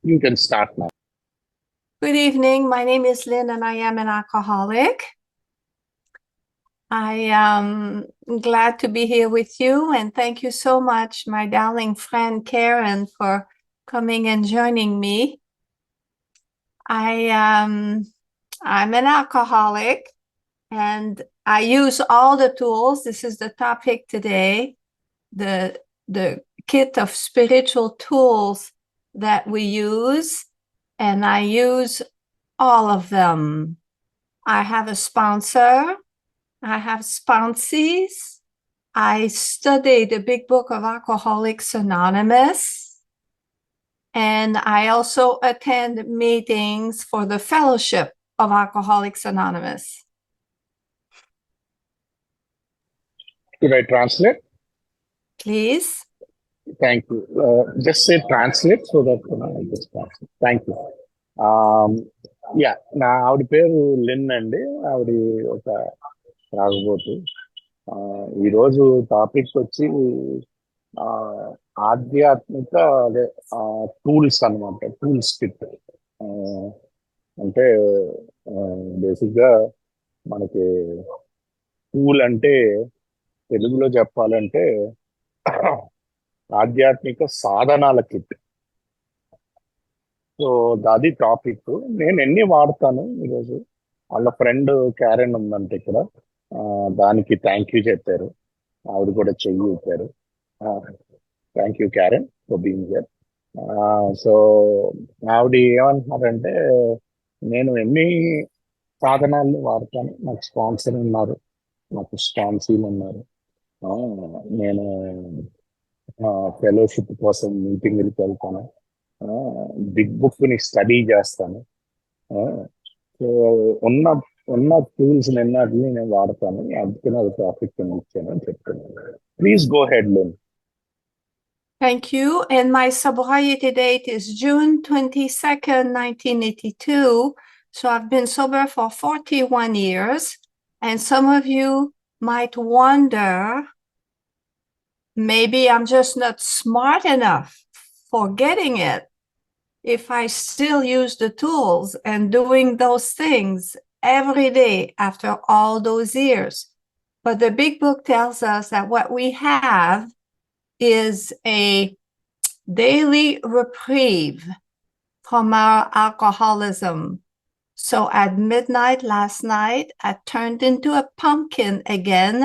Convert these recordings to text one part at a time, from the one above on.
You can start now. Good evening. My name is Lynn and I am an alcoholic. I am glad to be here with you and thank you so much, my darling friend Karen, for coming and joining me. I'm an alcoholic and I use all the tools. This is the topic today, the kit of spiritual tools that we use, and I use all of them. I have a sponsor. I have sponsees. I study the Big Book of Alcoholics Anonymous. And I also attend meetings for the Fellowship of Alcoholics Anonymous. Should I translate? Please. Thank you. Just say translate so that I just translate. Thank you. నా ఆవిడ పేరు Lin అండి. ఆవిడ ఒక రాకపోతు. ఈరోజు topic వచ్చి ఆధ్యాత్మిక అదే టూల్స్ అనమాట, టూల్స్ కిట్. అంటే బేసిక్గా మనకి టూల్ అంటే తెలుగులో చెప్పాలంటే ఆధ్యాత్మిక సాధనాల కిట్. సో అది టాపిక్. నేను ఎన్ని వాడతాను ఈరోజు. వాళ్ళ ఫ్రెండ్ క్యారెన్ ఉందంటే ఇక్కడ, దానికి థ్యాంక్ యూ చెప్పారు. ఆవిడ కూడా చెయ్యి ఊపారు. Thank you Karen for being here. So ఆవిడ ఏమంటున్నారంటే, నేను ఎన్ని సాధనాలు వాడతాను. నాకు స్పాన్సర్ ఉన్నారు, నాకు స్పాన్సీలు ఉన్నారు. నేను ఫెలోషిప్ కోసం మీటింగ్కి వెళ్తాను, బిగ్ బుక్ ని స్టడీ చేస్తాను. సో ఉన్న టూల్స్ నిన్నటిని నేను వాడతాను. అందుకని అది టాపిక్ ఇచ్చాను అని చెప్తున్నాను. Please go head loan. Thank you. And my sobriety date is June 22nd, 1982. So I've been sober for 41 years. And some of you might wonder, maybe I'm just not smart enough for getting it if I still use the tools and doing those things every day after all those years. But the big book tells us that what we have is a daily reprieve from our alcoholism. So at midnight last night, I turned into a pumpkin again,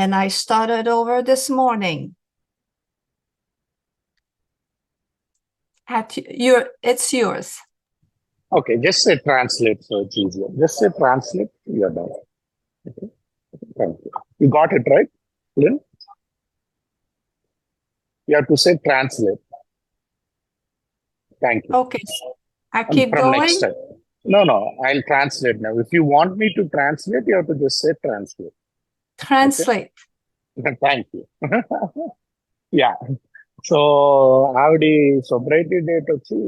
and I started over this morning. It's yours. Okay, just say translate so it's easier. Just say translate, you're done. Okay. Thank you. You got it right, Lynn? You have to say translate. Thank you. Okay. I keep from going? Next time. No, I'll translate now. If you want me to translate, you have to just say translate. Translate. Okay? Thank you. Yeah. So ఆవిడ సొబ్రైటీ date వచ్చి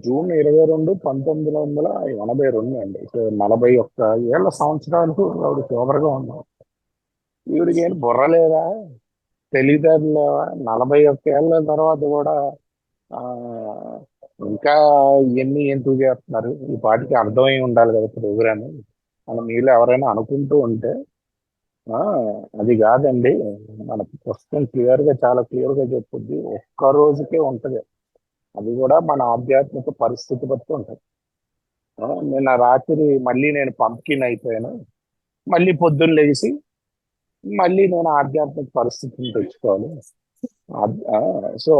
June 22, 1982 అండి. So 41 సంవత్సరాలు ఆవిడ సోబర్గా ఉన్నాం. ఈవిడికి ఏం బుర్ర లేదా, తెలివితేటలు 41 తర్వాత కూడా ఇంకా ఇవన్నీ ఎందుకు చేస్తున్నారు, ఈ పాటికి అర్థమై ఉండాలి కదా ప్రోగ్రామ్ అని మీలో ఎవరైనా అనుకుంటూ ఉంటే, అది కాదండి. మన పుస్తకం చాలా క్లియర్ గా చెప్పుద్ది. ఒక్క రోజుకే ఉంటది, అది కూడా మన ఆధ్యాత్మిక పరిస్థితి బట్టి ఉంటది. నిన్న రాత్రి మళ్ళీ నేను పంప్కిన్ అయిపోయాను. మళ్ళీ పొద్దున్న లేచి మళ్ళీ నేను ఆధ్యాత్మిక పరిస్థితిని తెచ్చుకోవాలి. సో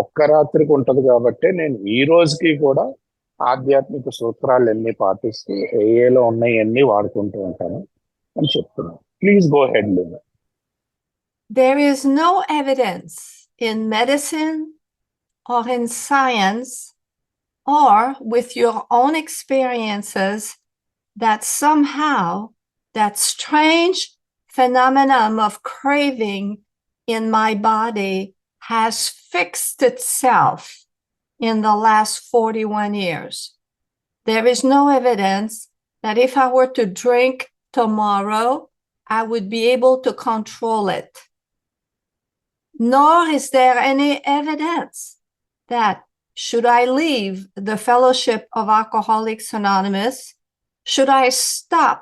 ఒక్క రాత్రికి ఉంటది కాబట్టి నేను ఈ రోజుకి కూడా ఆధ్యాత్మిక సూత్రాలు ఎన్ని పాటిస్తూ ఏఏలో ఉన్నాయి అన్ని వాడుకుంటూ ఉంటాను అని చెప్తున్నాను. Please go ahead, Linda. There is no evidence in medicine or in science or with your own experiences that somehow that strange phenomenon of craving in my body has fixed itself in the last 41 years. There is no evidence that if I were to drink tomorrow, I would be able to control it. nor is there any evidence that should I leave the Fellowship of Alcoholics Anonymous, should I stop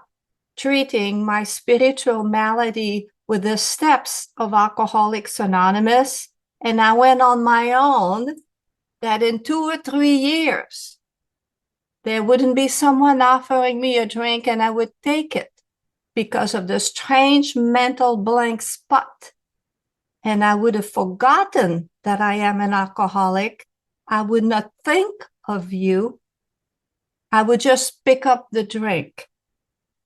treating my spiritual malady with the steps of Alcoholics Anonymous, and I went on my own, that in 2 or 3 years, there wouldn't be someone offering me a drink and I would take it because of the strange mental blank spot. And I would have forgotten that I am an alcoholic. I would not think of you. I would just pick up the drink,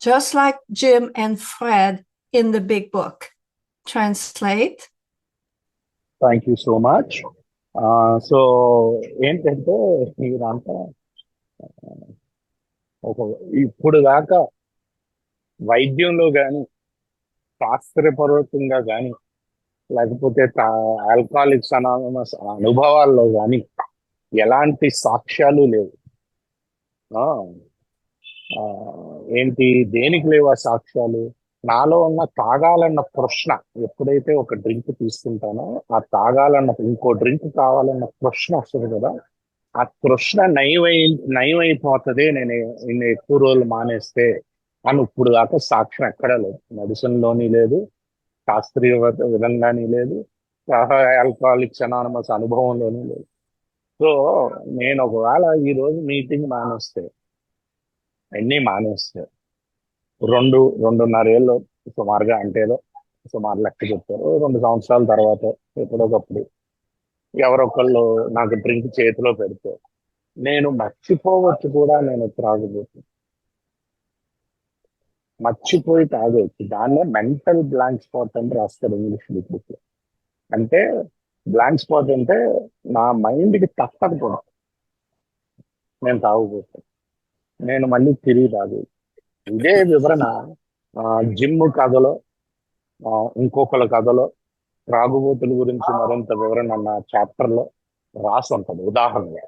just like Jim and Fred in the big book. Translate. Thank you so much. So ఏంటంటే మీరంతా ఒక ఇప్పుడు దాకా వైద్యంలో కానీ శాస్త్రపూర్వకంగా కానీ లేకపోతే alcoholics anonymous అనుభవాల్లో కానీ ఎలాంటి సాక్ష్యాలు లేవు. ఆ, ఆ, ఏంటి దేనికి లేవు ఆ సాక్ష్యాలు? నాలో ఉన్న తాగాలన్న తృష్ణ, ఎప్పుడైతే ఒక డ్రింక్ తీసుకుంటానో ఆ తాగాలన్న ఇంకో డ్రింక్ కావాలన్న తృష్ణ వస్తుంది కదా, ఆ తృష్ణ నయమైపోతుంది నేను ఇన్ని ఎక్కువ రోజులు మానేస్తే అని ఇప్పుడు దాకా సాక్ష్యం ఎక్కడా లేదు. మెడిసిన్ లోని లేదు, శాస్త్రీయ విధంగాని లేదు, ఆల్కహాలిక్స్ అనానమస్ అనుభవంలోని లేదు. సో నేను ఒకవేళ ఈ రోజు మీటింగ్ మానేస్తే, అన్నీ మానేస్తే 2-2.5 ఏళ్ళు సుమారుగా, అంటే ఏదో సుమారు లెక్క చెప్తారు, 2 సంవత్సరాల తర్వాత ఎప్పుడొకప్పుడు ఎవరొకళ్ళు నాకు డ్రింక్ చేతిలో పెడితే నేను మర్చిపోవచ్చు కూడా. నేను త్రాగబోతు మర్చిపోయి తాగవచ్చు. దాన్నే మెంటల్ బ్లాంక్ స్పాట్ అని రాస్తారు ఇంగ్లీష్ బుక్. అంటే బ్లాంక్ స్పాట్ అంటే నా మైండ్కి తప్పదు కూడా, నేను తాగబోతాను, నేను మళ్ళీ తిరిగి తాగేది. ఇదే వివరణ జిమ్ కథలో, ఇంకొకళ్ళ కథలో, త్రాగుబోతుల గురించి మరింత వివరణ అన్న చాప్టర్లో రాసి ఉంటుంది. ఉదాహరణగా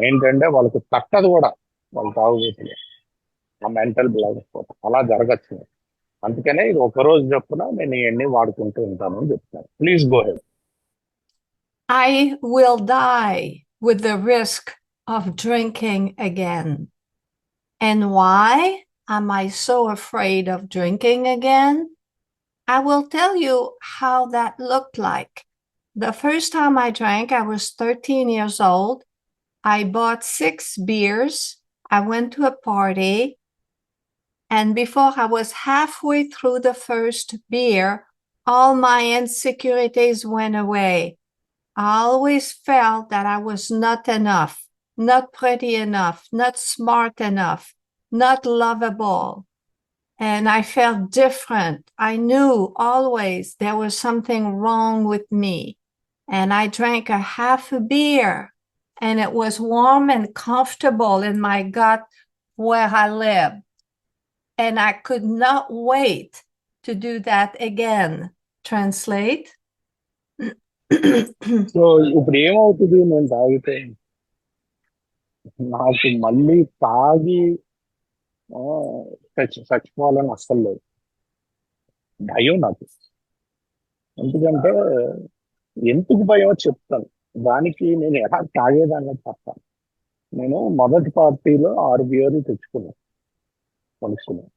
ఏంటంటే వాళ్ళకి తట్టదు కూడా, వాళ్ళు తాగుబోతులు, ఆ మెంటల్ బ్లాక్ స్పాట్ అలా జరగచ్చు. అందుకనే ఇది ఒకరోజు చొప్పున నేను ఇవన్నీ వాడుకుంటూ ఉంటాను అని చెప్తాను. Please go head. I will die with the risk of drinking again. And why am I so afraid of drinking again? I will tell you how that looked like. The first time I drank, I was 13 years old. I bought 6 beers. I went to a party. And before I was halfway through the first beer, all my insecurities went away. I always felt that I was not enough, not pretty enough, not smart enough, not lovable. And I felt different. I knew always there was something wrong with me. And I drank a half a beer, and it was warm and comfortable in my gut where I lived. And I could not wait to do that again. Translate. So ఇప్పుడు ఏమవుతుంది, నేను తాగితే నాకు మళ్ళీ తాగి చచ్చిపోవాలని అస్సలు లేదు. భయం నాకు. ఎందుకంటే ఎందుకు భయం చెప్తాను. దానికి నేను ఎలా తాగేదాన్ని చెప్తాను. నేను మొదటి పార్టీలో 6 బియర్లు కొనుక్కున్నాను.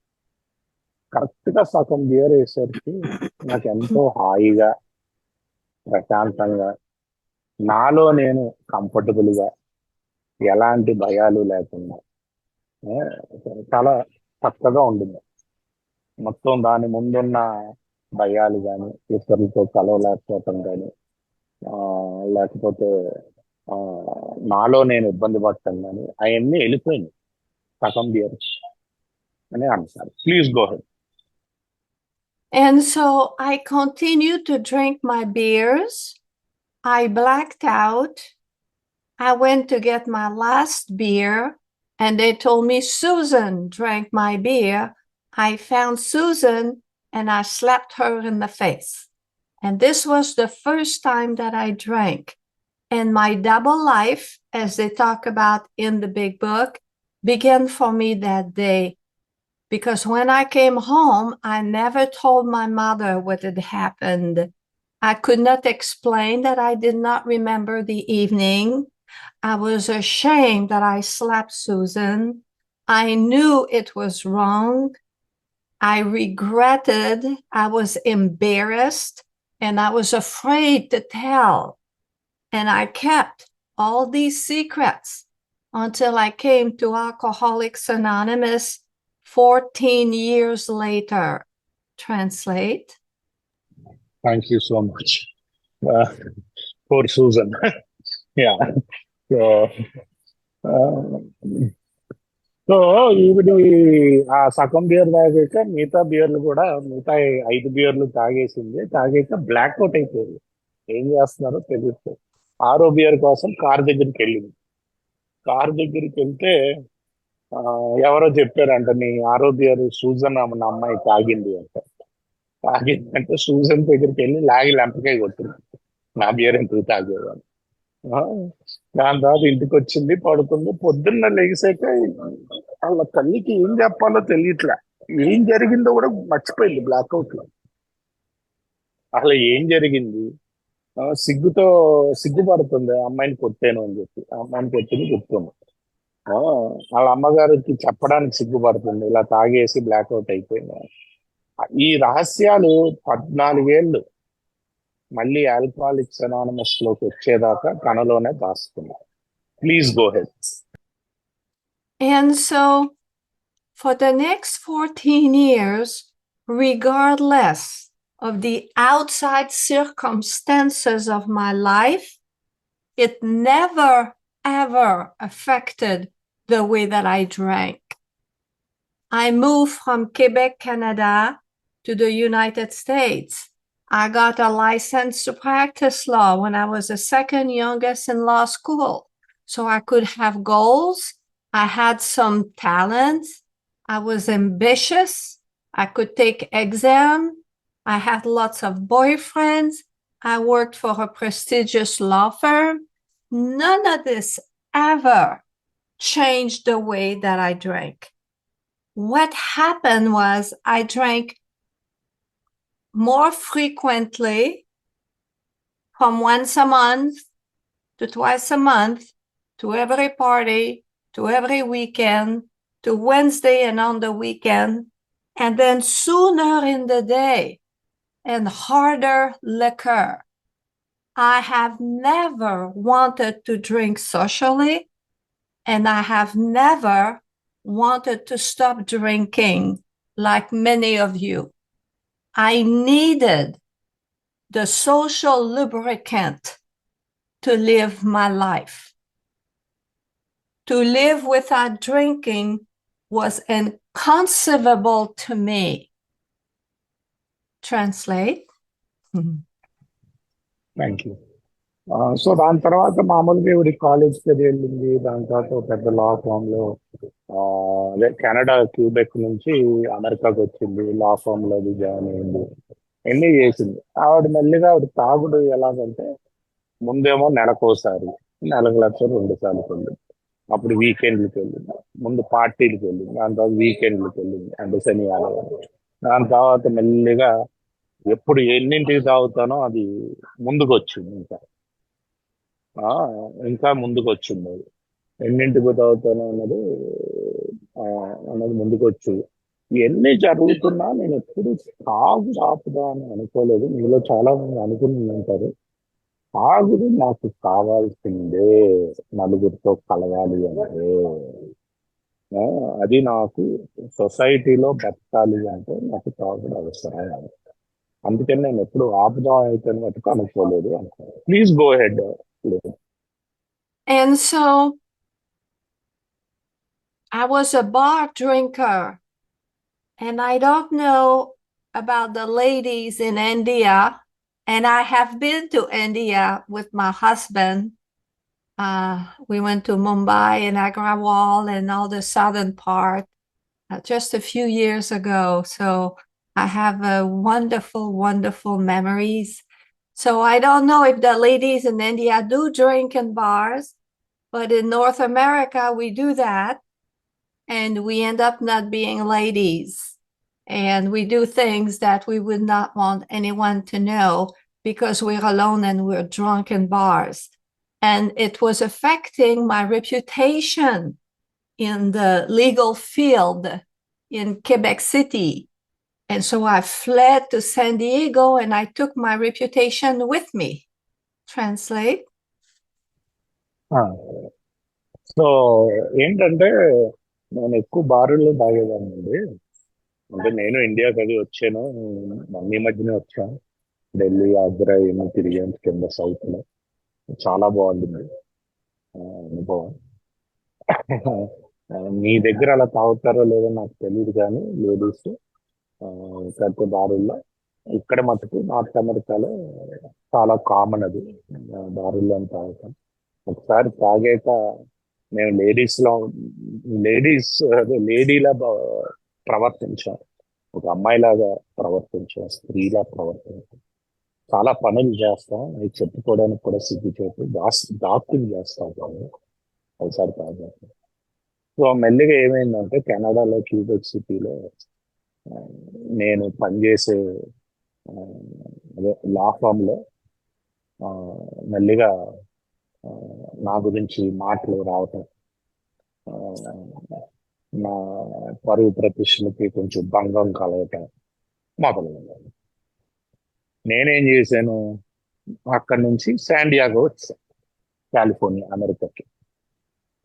కరెక్ట్ గా సగం బియర్ వేసరికి నాకు ఎంతో హాయిగా, ప్రశాంతంగా, నాలో నేను కంఫర్టబుల్ గా, ఎలాంటి భయాలు లేకుండా చాలా చక్కగా ఉంటుంది. మొత్తం దాని ముందున్న భయాలు కానీ, ఇతరులతో కలవలేకపోవటం కానీ, లేకపోతే నాలో నేను ఇబ్బంది పడటం కానీ, అవన్నీ వెళ్ళిపోయినాయి సగం బియర్ అని అంటారు. Please go ahead. And so I continued to drink my beers. I blacked out. I went to get my last beer, and they told me Susan drank my beer. I found Susan, and I slapped her in the face. And this was the first time that I drank. And my double life, as they talk about in the big book, began for me that day, because when I came home, I never told my mother what had happened. I could not explain that I did not remember the evening. I was ashamed that I slapped Susan. I knew it was wrong. I regretted, I was embarrassed, and I was afraid to tell. And I kept all these secrets until I came to Alcoholics Anonymous 14 years later. Translate. Thank you so much. For Susan. Yeah. So, so ఈవిడి ఆ సగం beer తాగాక మిగతా బియర్లు కూడా మిగతా 5 బియర్లు తాగేసింది. తాగాక black out అయిపోయింది. ఏం చేస్తున్నారో తెలియదు. 6వ బియర్ కోసం కార్ దగ్గరికి వెళ్ళింది. కార్ దగ్గరికి వెళ్తే ఆ, ఎవరో చెప్పారంట, నీ 6వ బియర్ సూజన్ అన్న అమ్మాయి తాగింది అంట. తాగింది అంటే సూజన్ దగ్గరికి వెళ్ళి లాగి లెంపకాయ కొట్టింది, నా బియర్ ఎందుకు తాగేది అని. ఆ, దాని తర్వాత ఇంటికి వచ్చింది, పడుకుంది. పొద్దున్న లెగిసాక వాళ్ళ తల్లికి ఏం చెప్పాలో తెలియట్లే. ఏం జరిగిందో కూడా మర్చిపోయింది బ్లాక్అవుట్ లో. అసలు ఏం జరిగింది, సిగ్గుతో సిగ్గుపడుతుంది ఆ అమ్మాయిని కొట్టాను అని చెప్పి. ఆ అమ్మాయిని కొట్టింది చెప్తుంది. ఆ, వాళ్ళ అమ్మగారికి చెప్పడానికి సిగ్గుపడుతుంది, ఇలా తాగేసి బ్లాక్అవుట్ అయిపోయింది. ఈ రహస్యాలు 14 ఏళ్ళు మళ్ళీ ఆల్కహాలిక్స్ అనానమస్ లోకి వచ్చేదాకా తనలోనే దాచుకున్నారు. Please go ahead. And so for the next 14 years, regardless of the outside circumstances of my life, it never, ever affected the way that I drank. I moved from Quebec, Canada to the United States. I got a license to practice law when I was the second youngest in law school. So I could have goals. I had some talents. I was ambitious. I could take exam. I had lots of boyfriends. I worked for a prestigious law firm. None of this ever changed the way that I drank. What happened was I drank more frequently, from once a month to twice a month, to every party, to every weekend, to Wednesday and on the weekend, and then sooner in the day and harder liquor. I have never wanted to drink socially, and I have never wanted to stop drinking like many of you. I needed the social lubricant to live my life. To live without drinking was inconceivable to me. Translate. Thank you. So దాని తర్వాత మామూలుగా ఇవిడి కాలేజ్కి అది వెళ్ళింది. దాని తర్వాత ఒక పెద్ద లా ఫామ్ లో, అదే కెనడా క్యూబెక్ నుంచి అమెరికాకి వచ్చింది. లా ఫామ్ లో అది జాయిన్ అయింది, ఎన్ని చేసింది. ఆవిడ తాగుడు ఎలాగంటే, ముందేమో నెలకోసారి, నెలకు 1,00,000 2 సార్లు వెళ్ళింది. అప్పుడు వీకెండ్లకు వెళ్ళింది. ముందు పార్టీలకు వెళ్ళింది, దాని తర్వాత వీకెండ్లకు వెళ్ళింది, అంటే శని ఆదివారం. దాని తర్వాత మెల్లిగా ఎప్పుడు ఎన్నింటికి తాగుతానో అది ముందుకు వచ్చింది. ఆ, ఇంకా ముందుకు వచ్చింది అది. ఎన్నింటికి తాగుతానో ఆ, అన్నది ముందుకు వచ్చింది. ఇవన్నీ జరుగుతున్నా నేను ఎప్పుడు తాగు ఆపుదా అని అనుకోలేదు. మీలో చాలా మంది అనుకుని ఉంటారు, తాగుడు నాకు కావాల్సిందే, నలుగురితో కలవాలి అంటే. ఆ, అది నాకు సొసైటీలో బతకాలి అంటే నాకు తాగుడు అవసరం. అందుకని నేను ఎప్పుడు ఆపుదాం అయితే మటుకు అనుకోలేదు అనుకో. Please go ahead. And so I was a bar drinker, and I don't know about the ladies in India, and I have been to India with my husband. We went to Mumbai and Agra Wall and all the southern part just a few years ago. So I have wonderful, wonderful memories. So I don't know if the ladies in India do drink in bars, but in North America, we do that. and we end up not being ladies. And we do things that we would not want anyone to know because we're alone and we're drunk in bars. And it was affecting my reputation in the legal field in Quebec City. And so I fled to San Diego and I took my reputation with me. Translate. So ఏంటంటే నేను ఎక్కువ బారుల్లో తాగేదానండి. అంటే నేను ఇండియాకి అది వచ్చాను, ఈ మధ్యనే వచ్చాను. ఢిల్లీ, ఆగ్రా ఏమో తిరిగాను కింద సౌత్ లో. చాలా బాగుంటుంది అనుభవం. మీ దగ్గర అలా తాగుతారో లేదో నాకు తెలియదు, కానీ లేడీస్ పెద్ద బారుల్లో ఇక్కడ మటుకు నార్త్ అమెరికాలో చాలా కామన్ అది, బారుల్లో అని తాగుతాం. ఒకసారి తాగాక మేము లేడీలా ప్రవర్తించాం, ఒక అమ్మాయిలాగా ప్రవర్తించాం, స్త్రీలా ప్రవర్తించాం. చాలా పనులు చేస్తాం, అవి చెప్పుకోవడానికి కూడా సిగ్గుచేటు, దాక్కుని చేస్తాం. ఒకసారి తాగాక సో మెల్లిగా ఏమైందంటే కెనడాలో క్యూబెక్ సిటీలో నేను పనిచేసే అదే లా ఫామ్ లో మెల్లిగా నా గురించి మాటలు రావటం, నా పరువు ప్రతిష్టలకి కొంచెం భంగం కలగటం మొదలైంది. నేనేం చేశాను, అక్కడి నుంచి శాండియాగో వచ్చాను, కాలిఫోర్నియా, అమెరికాకి.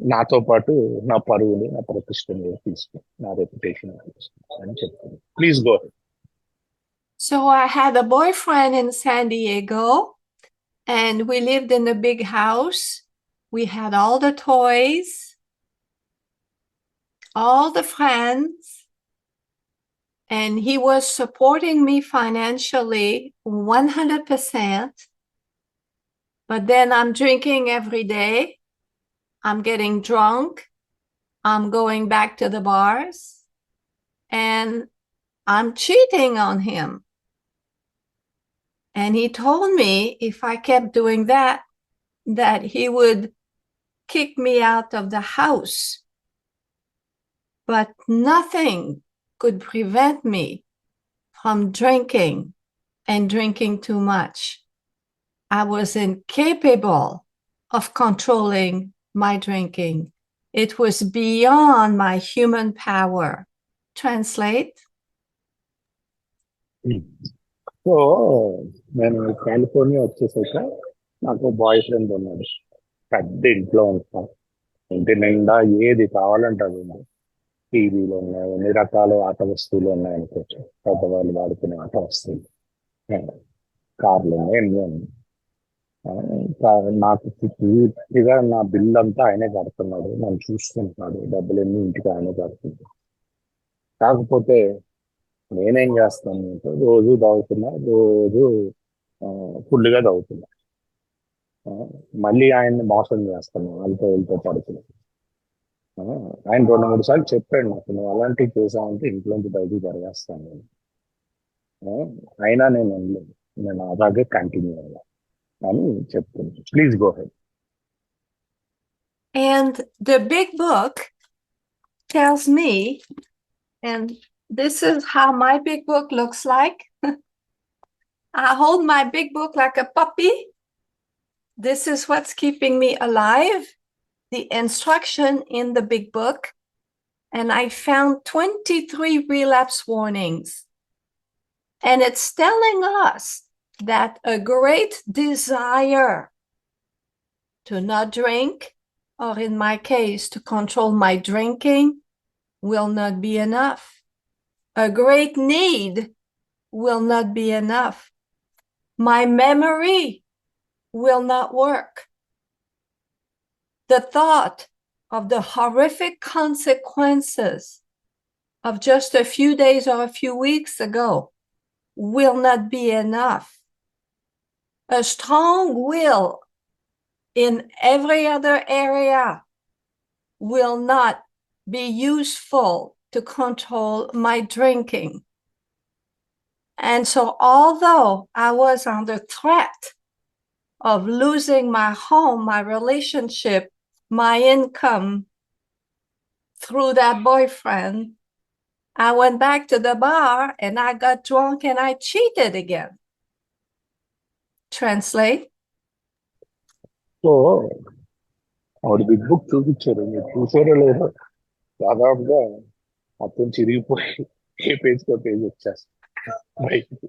నాతో పాటు నా పరువులు, నా ప్రతిష్టను కూడా తీసుకుని, నా రెప్యుటేషన్ అని చెప్తాను. Please go. So I had a boyfriend in San Diego and we lived in a big house. We had all the toys, all the friends, and he was supporting me financially 100%. But then I'm drinking every day. I'm getting drunk. I'm going back to the bars and I'm cheating on him. And he told me if I kept doing that, that he would kick me out of the house. But nothing could prevent me from drinking and drinking too much. I was incapable of controlling my drinking. It was beyond my human power. Translate. So నేను California వచ్చేసాక నాకు boy friend ఉన్నాడు, పెద్ద ఇంట్లో ఉంటాం. ఇంటి నిండా ఏది కావాలంటే అది ఉంది. టీవీలు ఉన్నాయి, ఎన్ని రకాల ఆట వస్తువులు ఉన్నాయి అనుకోవచ్చు, పెద్దవాళ్ళు వాడుకునే ఆట వస్తువులు, కార్లు ఉన్నాయి, ఎన్ని ఉన్నాయి. నాకు పూర్తిగా నా బిల్ అంతా ఆయనే కడుతున్నాడు, నన్ను చూసుకుంటున్నాడు, డబ్బులన్నీ ఇంటికి ఆయనే కడుతున్నాడు. కాకపోతే నేనేం చేస్తాను అంటే రోజు తాగుతున్నా, రోజు ఫుల్గా తాగుతున్నా, మళ్ళీ ఆయన్ని మోసం చేస్తాను, వాళ్ళతో పడుతున్నా. ఆయన 2-3 సార్లు చెప్పాడు నాకు, నువ్వు అలాంటివి చేసావంటే ఇంట్లోంచి బయటికి జరిగేస్తాను నేను. అయినా నేను అనలేదు, నేను అలాగే కంటిన్యూ అయ్యా అని చెప్తున్నాను. Please go ahead. And the big book tells me, and this is how my big book looks like. I hold my big book like a puppy. This is what's keeping me alive, the instruction in the big book. And I found 23 relapse warnings. And it's telling us that a great desire to not drink, or in my case, to control my drinking, will not be enough. A great need will not be enough. My memory will not work. The thought of the horrific consequences of just a few days or a few weeks ago will not be enough. A strong will in every other area will not be useful to control my drinking. And so although I was under threat of losing my home, my relationship, my income, through that boyfriend. I went back to the bar and I got drunk and I cheated again. Translate. So ఆవిడ big book చూపించారు, మీరు చూసారో లేదో, దాదాపుగా మొత్తం చిరిగిపోయి ఏ పేజ్తో page వచ్చేస్తారు బయటికి.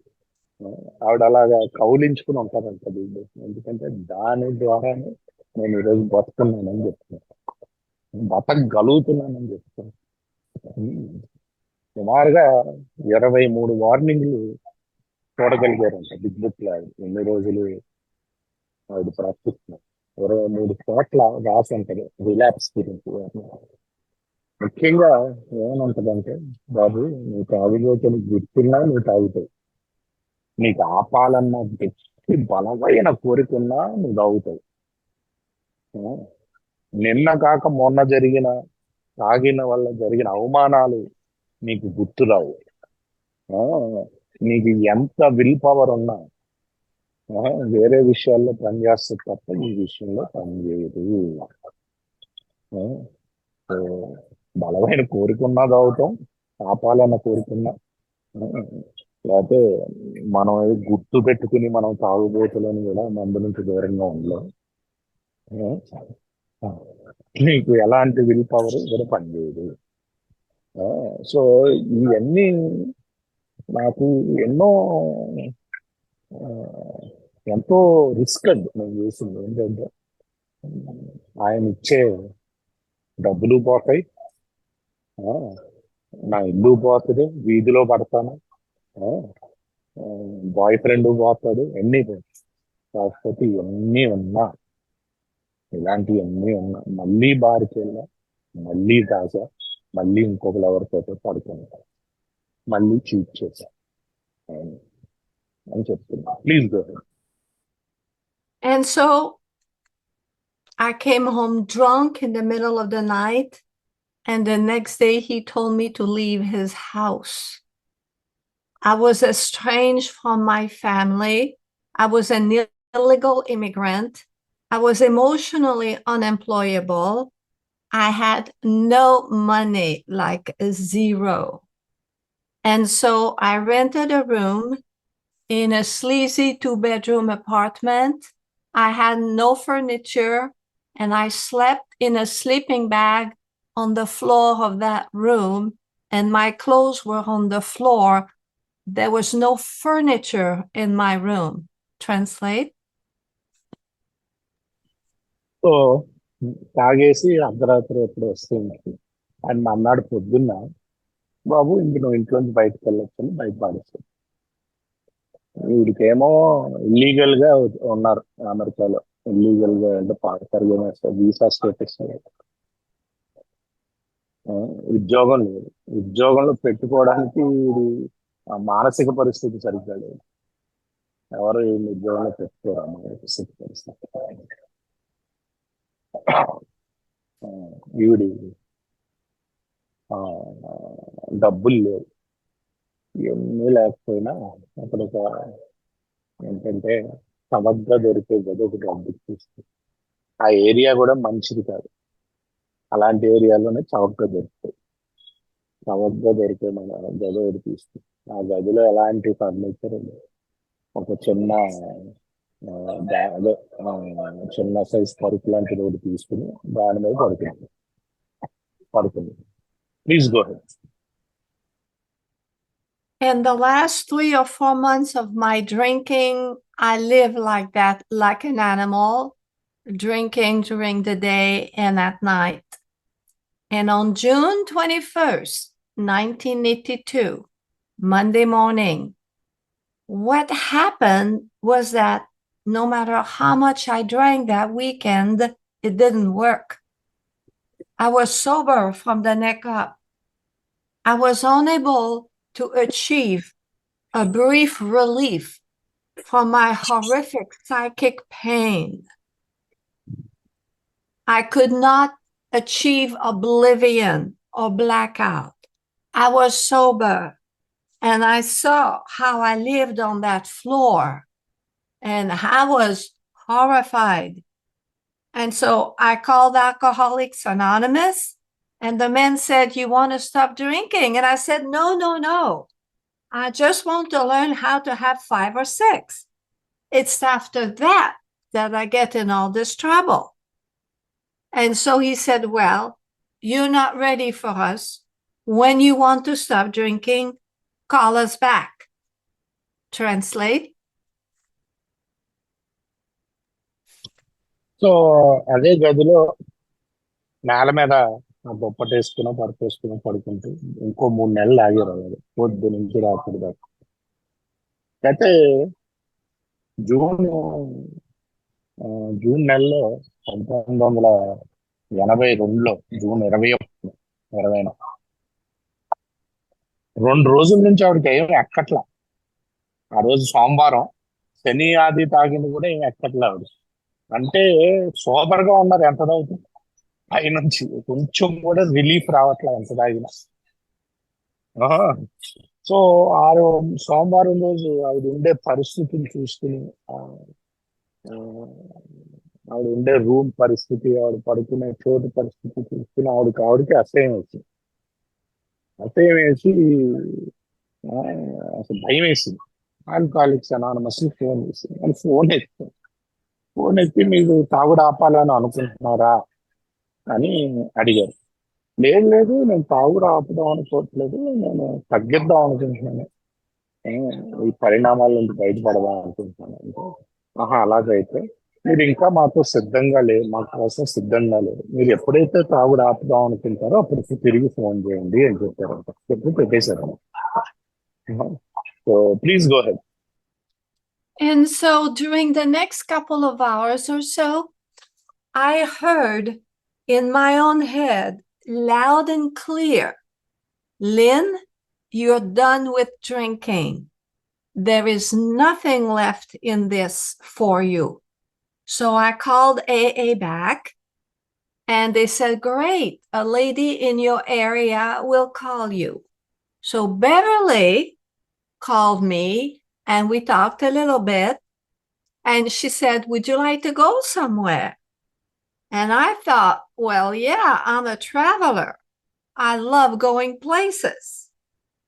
ఆవిడ అలాగా కౌలించుకుని ఉంటారంట బిగ్ బుక్, ఎందుకంటే దాని ద్వారానే నేను ఈరోజు బతుకున్నానని చెప్తున్నాను, బతకగలుగుతున్నానని చెప్తున్నాను. సుమారుగా 23 వార్నింగ్లు చూడగలిగారంట బిగ్ బుక్ లో ఎన్ని రోజులు ఆవిడ ప్రవర్తిస్తున్నారు. 23 చోట్ల రాసి ఉంటుంది రిలాప్స్ గురించి. ముఖ్యంగా ఏమని ఉంటదంటే, బాబు నువ్వు తాగుబోతులు గుర్తున్నా నువ్వు తాగుతావు, నీకు ఆపాలన్న గట్టి బలమైన కోరికన్నా నువ్వు తాగుతావు. ఆ, నిన్న కాక మొన్న జరిగిన తాగిన వల్ల జరిగిన అవమానాలు నీకు గుర్తురావు. ఆ, నీకు ఎంత విల్ పవర్ ఉన్నా వేరే విషయాల్లో పనిచేస్తే తప్ప ఈ విషయంలో పనిచేయదు. ఆ, సో బలమైన కోరికన్నా తాగుతాం, ఆపాలన్న కోరికన్నా. ఆ, లేకపోతే మనం ఏదో గుర్తు పెట్టుకుని మనం తాగుబోతులని కూడా మందు నుంచి దూరంగా ఉండలేం. ఆ, నీకు ఎలాంటి విల్ పవర్ కూడా పనిచేయదు. సో ఇవన్నీ నాకు ఎన్నో ఆ, ఎంతో రిస్క్ అండి నేను చేసింది. ఏంటంటే ఆయన ఇచ్చే డబ్బులు పోతాయి, ఆ, నా ఇల్లు పోతుంది, వీధిలో పడతాను, బాయ్ ఫ్రెండ్ పోతాడు, ఎన్ని పోతాయి. కాకపోతే ఇవన్నీ ఉన్నా, ఇలాంటివన్నీ ఉన్నా మళ్ళీ బారికి వెళ్ళా, మళ్ళీ తాగా, మళ్ళీ ఇంకొకరు ఎవరితో పడుకున్నా, మళ్ళీ చీట్ చేశా అని చెప్తున్నా. Please go. And so I came home drunk in the middle of the night, and the next day he told me to leave his house. I was estranged from my family. I was an illegal immigrant. I was emotionally unemployable. I had no money, like zero. And so I rented a room in a sleazy 2-bedroom apartment. I had no furniture, and I slept in a sleeping bag on the floor of that room, and my clothes were on the floor. There was no furniture in my room. Translate. So తాగేసి అర్ధరాత్రి ఎప్పుడు వస్తూ ఉంటుంది. And అన్నాడు పొద్దున్న, బాబు ఇంక నువ్వు ఇంట్లోంచి బయటకు వెళ్ళొచ్చు అని బయట పాడేస్తాడు. వీడికేమో ఇల్లీగల్ గా ఉన్నారు అమెరికాలో, ఇల్లీగల్ గా అంటే పరిగణిస్తారు, వీసా స్టేటస్ ఉద్యోగం లేదు, ఉద్యోగంలో పెట్టుకోవడానికి వీడి మానసిక పరిస్థితి సరిగ్గా లేదు. ఎవరు ఈ ఉద్యోగంలో పెట్టుకోరు, మానసిక పరిస్థితి. ఈవిడి డబ్బులు లేవు, ఇవన్నీ లేకపోయినా అక్కడ ఒక ఏంటంటే సమగ్ర దొరికే గది ఒకటి డబ్బులు తీసుకుంది. ఆ ఏరియా కూడా మంచిది కాదు, అలాంటి ఏరియాలోనే చవకగా దొరుకుతాయి. చవకగా దొరికే మన గది ఒకటి తీసుకుంది. ఆ గదిలో ఎలాంటి ఫర్నిచర్ లేదు, ఒక చిన్న అదే చిన్న సైజ్ పరుపు లాంటిది ఒకటి తీసుకుని దాని మీద పడుకుంది. Please go head. In the last 3 or 4 months of my drinking, I lived like that, like an animal, drinking during the day and at night. And on June 21st, 1982, Monday morning, what happened was that no matter how much I drank that weekend, it didn't work. I was sober from the neck up. I was unable to achieve a brief relief from my horrific psychic pain. I could not achieve oblivion or blackout. I was sober, and I saw how I lived on that floor, and I was horrified. And so I called Alcoholics Anonymous, And the man said, you want to stop drinking? And I said, no, no, no. I just want to learn how to have 5 or 6. It's after that that I get in all this trouble. And so he said, well, you're not ready for us. When you want to stop drinking, call us back. Translate. So అదే గదిలో నేల మీద బొప్పటేసుకుని పరుపేసుకుని పడుకుంటూ ఇంకో 3 నెలలు ఆగారు అలాగే పొద్దు నుంచి రాత్రి దాకా. అయితే జూన్ జూన్ నెలలో 1982లో జూన్ 20 2 రోజుల నుంచి ఆవిడకి ఏమి ఎక్కట్లా. ఆ రోజు సోమవారం, శని ఆది తాగింది కూడా ఏమి ఎక్కట్లా ఆవిడ. అంటే సోబర్ గా ఉన్నారు ఎంత తాగుతుంది, పైనుంచి కొంచెం కూడా రిలీఫ్ రావట్లా ఎంత తాగినా. ఆహా. సో సోమవారం రోజు ఆవిడ ఉండే పరిస్థితిని చూసుకుని, ఆ, ఆ, ఆవిడ ఉండే రూమ్ పరిస్థితి, ఆవిడ పడుకునే చోటు పరిస్థితి చూసుకుని ఆవిడకి అసహ్యం వేసింది. అసహ్యం వేసి ఆ, అసలు భయం వేసింది. ఆల్కహాలిక్స్ అనానమస్ ఫోన్ చేసింది. అని ఫోన్ ఎత్తి మీరు తాగుడు ఆపాలని అనుకుంటున్నారా అని అడిగారు. లేదు లేదు, నేను తాగుడు ఆపుదాం అనుకోవట్లేదు, నేను తగ్గిద్దాం అనుకుంటున్నాను, ఏ, ఈ పరిణామాల నుంచి బయటపడదాం అనుకుంటున్నాను అంటే, ఆహా అలాగైతే మీరు ఇంకా మా కోసం సిద్ధంగా లేరు. మీరు ఎప్పుడైతే తాగుడు ఆపుదాం అనుకుంటారో అప్పుడు తిరిగి ఫోన్ చేయండి అని చెప్పారంట. చెప్పి పెట్టేశారు. So please go ahead. And so during the next couple of hours or so, I heard in my own head, loud and clear, Lynn, you're done with drinking. There is nothing left in this for you. So I called AA back and they said, great, a lady in your area will call you. So Beverly called me and we talked a little bit. And she said, would you like to go somewhere? And I thought, well, yeah, I'm a traveler. I love going places.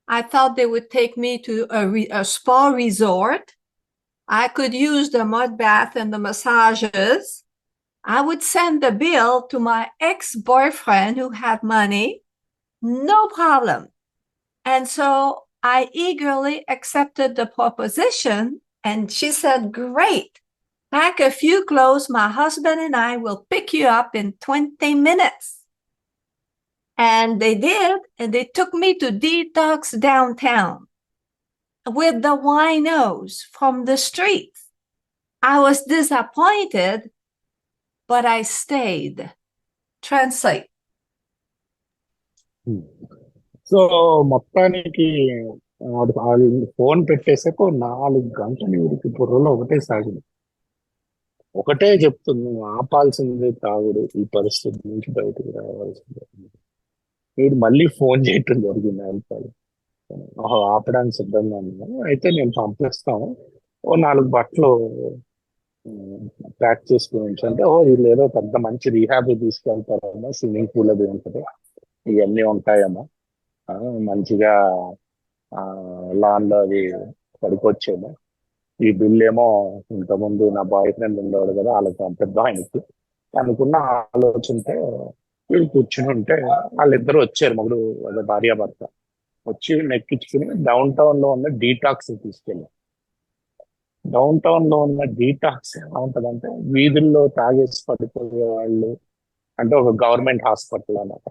I thought they would take me to a spa resort. I could use the mud bath and the massages. I would send the bill to my ex-boyfriend who had money. No problem. And so I eagerly accepted the proposition. And she said, great. Pack a few clothes. My husband and I will pick you up in 20 minutes. And they did. And they took me to detox downtown with the winos from the streets. I was disappointed, but I stayed. Translate. So మొత్తానికి వాళ్ళు phone పెట్టేసాక 4 గంటలు వీరికి బుర్రలో ఒకటే సాగింది. ఒకటే చెప్తుంది, నువ్వు ఆపాల్సిందే తాగుడు, ఈ పరిస్థితి నుంచి బయటకు రావాల్సిందే. మీరు మళ్ళీ ఫోన్ చేయటం జరిగింది ఆల్పాలు. ఆపడానికి సిద్ధంగా ఉన్నాను, అయితే నేను పంపిస్తాను, ఓ 4 బట్టలు ప్యాక్ చేసుకుని ఉంచంటే, వీళ్ళు ఏదో పెద్ద మంచి రీహాబ్ తీసుకెళ్తారమ్మా, స్విమ్మింగ్ పూల్ అది ఉంటుంది, ఇవన్నీ ఉంటాయమ్మా, మంచిగా లాన్ లో అది పడుకోవచ్చేమో, ఈ బిల్ ఏమో ఇంతకుముందు నా బాయ్ ఫ్రెండ్ ఉండేవాడు కదా వాళ్ళకి పంపిద్దాం ఆయనకి అనుకున్న ఆలోచనతో వీళ్ళు కూర్చుని ఉంటే, వాళ్ళిద్దరు వచ్చారు, మగుడు అదే భార్యాభర్త వచ్చి నెక్కించుకుని డౌన్ టౌన్ లో ఉన్న డీటాక్స్ తీసుకెళ్ళారు. డౌన్ టౌన్ లో ఉన్న డీటాక్స్ ఎలా ఉంటదంటే, వీధుల్లో తాగేసి పడిపోయే వాళ్ళు, అంటే ఒక గవర్నమెంట్ హాస్పిటల్ అన్నమాట.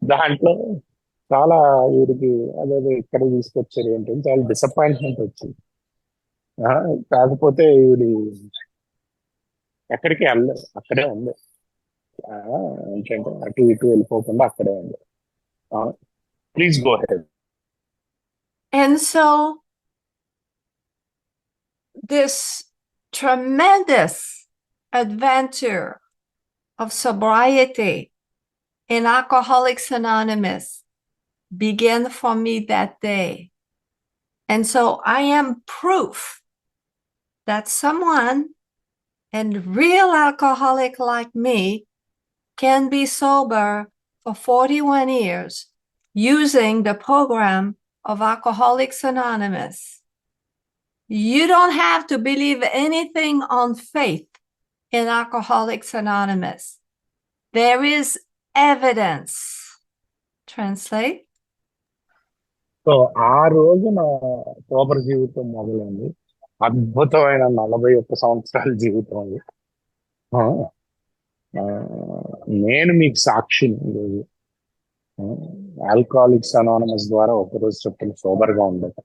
దాంట్లో చాలా వీడికి అదే ఇక్కడ తీసుకొచ్చారు ఏంటంటే చాలా డిసప్పాయింట్మెంట్ వచ్చింది. కాకపోతే వీడి ఎక్కడికి వెళ్ళలేదు, అక్కడే ఉంది. ఏంటంటే అటు ఇటు వెళ్ళిపోకుండా అక్కడే ఉంది. Please go ahead. And so this tremendous adventure of sobriety in Alcoholics Anonymous began for me that day. And so I am proof that someone, a real alcoholic like me, can be sober for 41 years using the program of Alcoholics Anonymous. You don't have to believe anything on faith in Alcoholics Anonymous. There is evidence. Translate. So ఆ రోజు నా sober జీవితం మొదలైంది. అద్భుతమైన 41 సంవత్సరాల జీవితం అది. ఆ, ఆ, నేను మీకు సాక్షిని ఈరోజు. ఆల్కహాలిక్స్ అనానమస్ ద్వారా ఒకరోజు చొప్పున సోబర్ గా ఉండదు.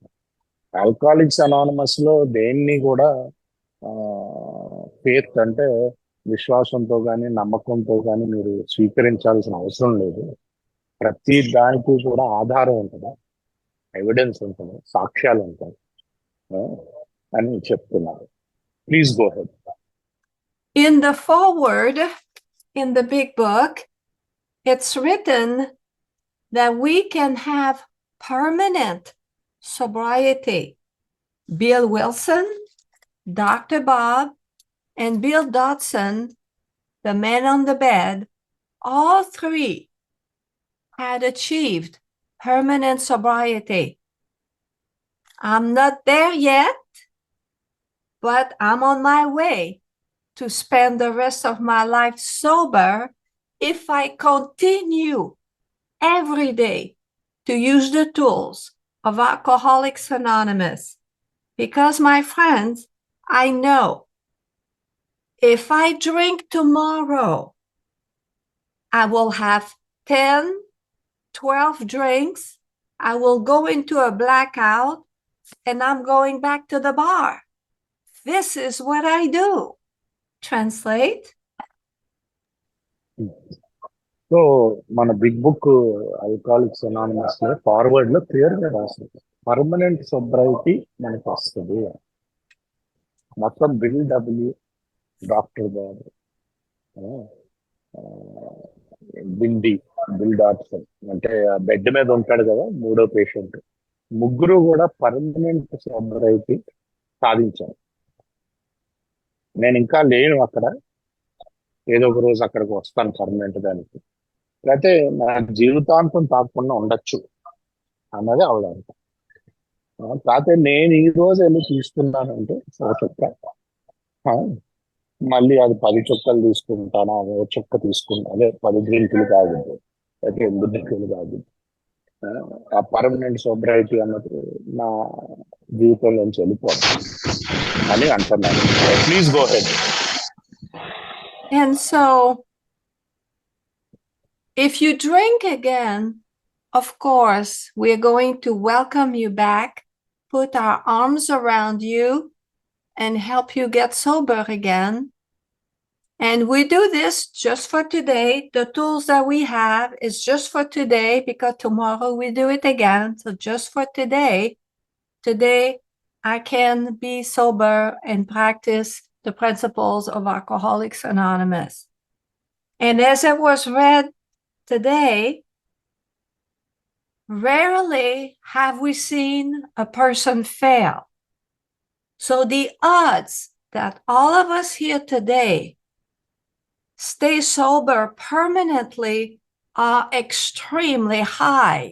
ఆల్కహాలిక్స్ అనానమస్ లో దేన్ని కూడా ఫేత్ అంటే విశ్వాసంతో కానీ నమ్మకంతో కానీ మీరు స్వీకరించాల్సిన అవసరం లేదు. ప్రతి దానికి కూడా ఆధారం ఉంటుంది, ఎవిడెన్స్ ఉంటుంది, సాక్ష్యాలు ఉంటాయి అని చెప్తున్నారు. Please go head. In the foreword in the big book, it's written that we can have permanent sobriety. Bill Wilson, Dr. Bob, and Bill Dodson, the man on the bed, all three had achieved permanent sobriety. I'm not there yet, but I'm on my way to spend the rest of my life sober if I continue every day to use the tools of Alcoholics Anonymous. Because, my friends, I know if I drink tomorrow, I will have 10, 12 drinks. I will go into a blackout and I'm going back to the bar. This is what I do. Translate. So మన big book alcoholics anonymous లో forward లో clear గా రాసింది permanent సొబ్రైటీ మనకు వస్తుంది. మొత్తం bill W, doctor బాబు, bill Datsun అంటే bed మీద ఉంటాడు కదా మూడో పేషెంట్, ముగ్గురు కూడా పర్మనెంట్ సొబ్రైటీ సాధించారు. నేను ఇంకా లేను అక్కడ, ఏదో ఒక రోజు అక్కడికి వస్తాను పర్మనెంట్ దానికి, లేకపోతే నా జీవితాంతం తాకుండా ఉండొచ్చు అన్నది ఆవిడ అంట. కాకపోతే నేను ఈ రోజు వెళ్ళి తీసుకున్నానంటే ఒక చుక్క, మళ్ళీ అది 10 చుక్కలు తీసుకుంటానా, ఓ చుక్క తీసుకుంటా, అదే 10 డ్రింకులు కాదు, అయితే 8 డ్రింకులు కాదు. ఆ పర్మనెంట్ సోబ్రైటీ అన్నది నా జీవితంలోంచి వెళ్ళిపోతుంది అని అంటున్నాను. Please go ahead. And so, if you drink again, of course, we're going to welcome you back, put our arms around you, and help you get sober again. And we do this just for today. The tools that we have is just for today, because tomorrow we do it again. So just for today, I can be sober and practice the principles of Alcoholics Anonymous. And as it was read today, rarely have we seen a person fail. So the odds that all of us here today stay sober permanently are extremely high.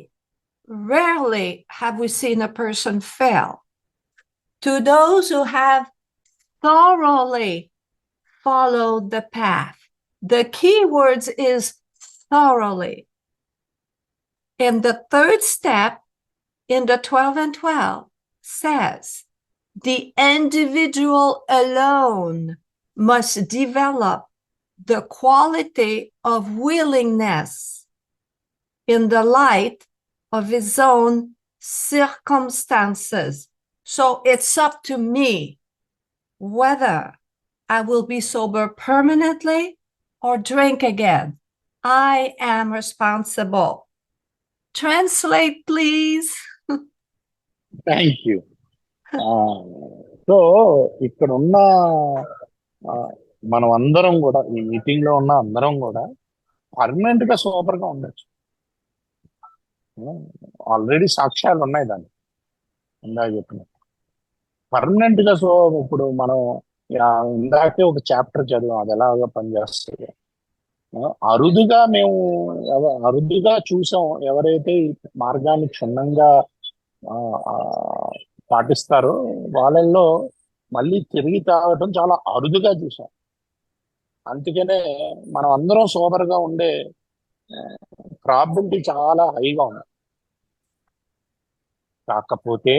Rarely have we seen a person fail. To those who have thoroughly followed the path, the key words is thoroughly. And the third step in the 12 and 12 says, the individual alone must develop the quality of willingness in the light of his own circumstances. So it's up to me whether I will be sober permanently or drink again. I am responsible. Translate, please. Thank you. So ఇక్కడ ఉన్న మనం అందరం కూడా, ఈ meeting లో ఉన్న అందరం కూడా పర్మనెంట్ గా సూపర్ గా ఉండొచ్చు. ఆల్రెడీ సాక్ష్యాలు ఉన్నాయి దానికి, ఇందాక చెప్పిన పర్మనెంట్ గా. సో ఇప్పుడు మనం ఇందాకే ఒక చాప్టర్ చదివాం, అది ఎలాగా పనిచేస్తుంది. అరుదుగా మేము అరుదుగా చూసాం ఎవరైతే ఈ మార్గాన్ని క్షుణ్ణంగా ఆ, ఆ, పాటిస్తారో వాళ్ళల్లో మళ్ళీ తిరిగి తాగటం చాలా అరుదుగా చూసాం. అందుకనే మనం అందరం సోబర్గా ఉండే ప్రాబిలిటీ చాలా హైగా ఉంది. కాకపోతే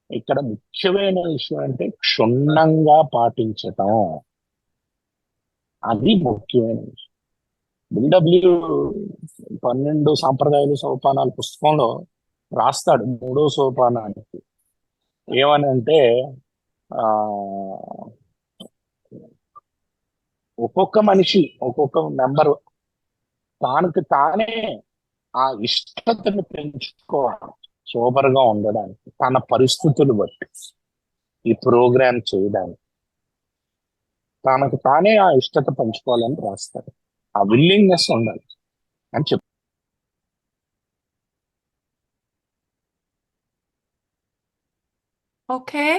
ఇక్కడ ముఖ్యమైన విషయం అంటే క్షుణ్ణంగా పాటించటం, అది ముఖ్యమైన విషయం. బిల్డబ్ల్యూ 12 సాంప్రదాయాలు సోపానాల పుస్తకంలో రాస్తాడు మూడో సోపానానికి ఏమని అంటే ఆ ఒక్కొక్క మనిషి ఒక్కొక్క మెంబర్ తానికి తానే ఆ ఇష్టతను పెంచుకోవాలి సోబర్గా ఉండడానికి తన పరిస్థితులు బట్టి ఈ ప్రోగ్రామ్ చేయడానికి తనకు తానే ఆ ఇష్టత పెంచుకోవాలని రాస్తాడు. ఆ విల్లింగ్నెస్ ఉండాలి అని చెప్పి. Okay.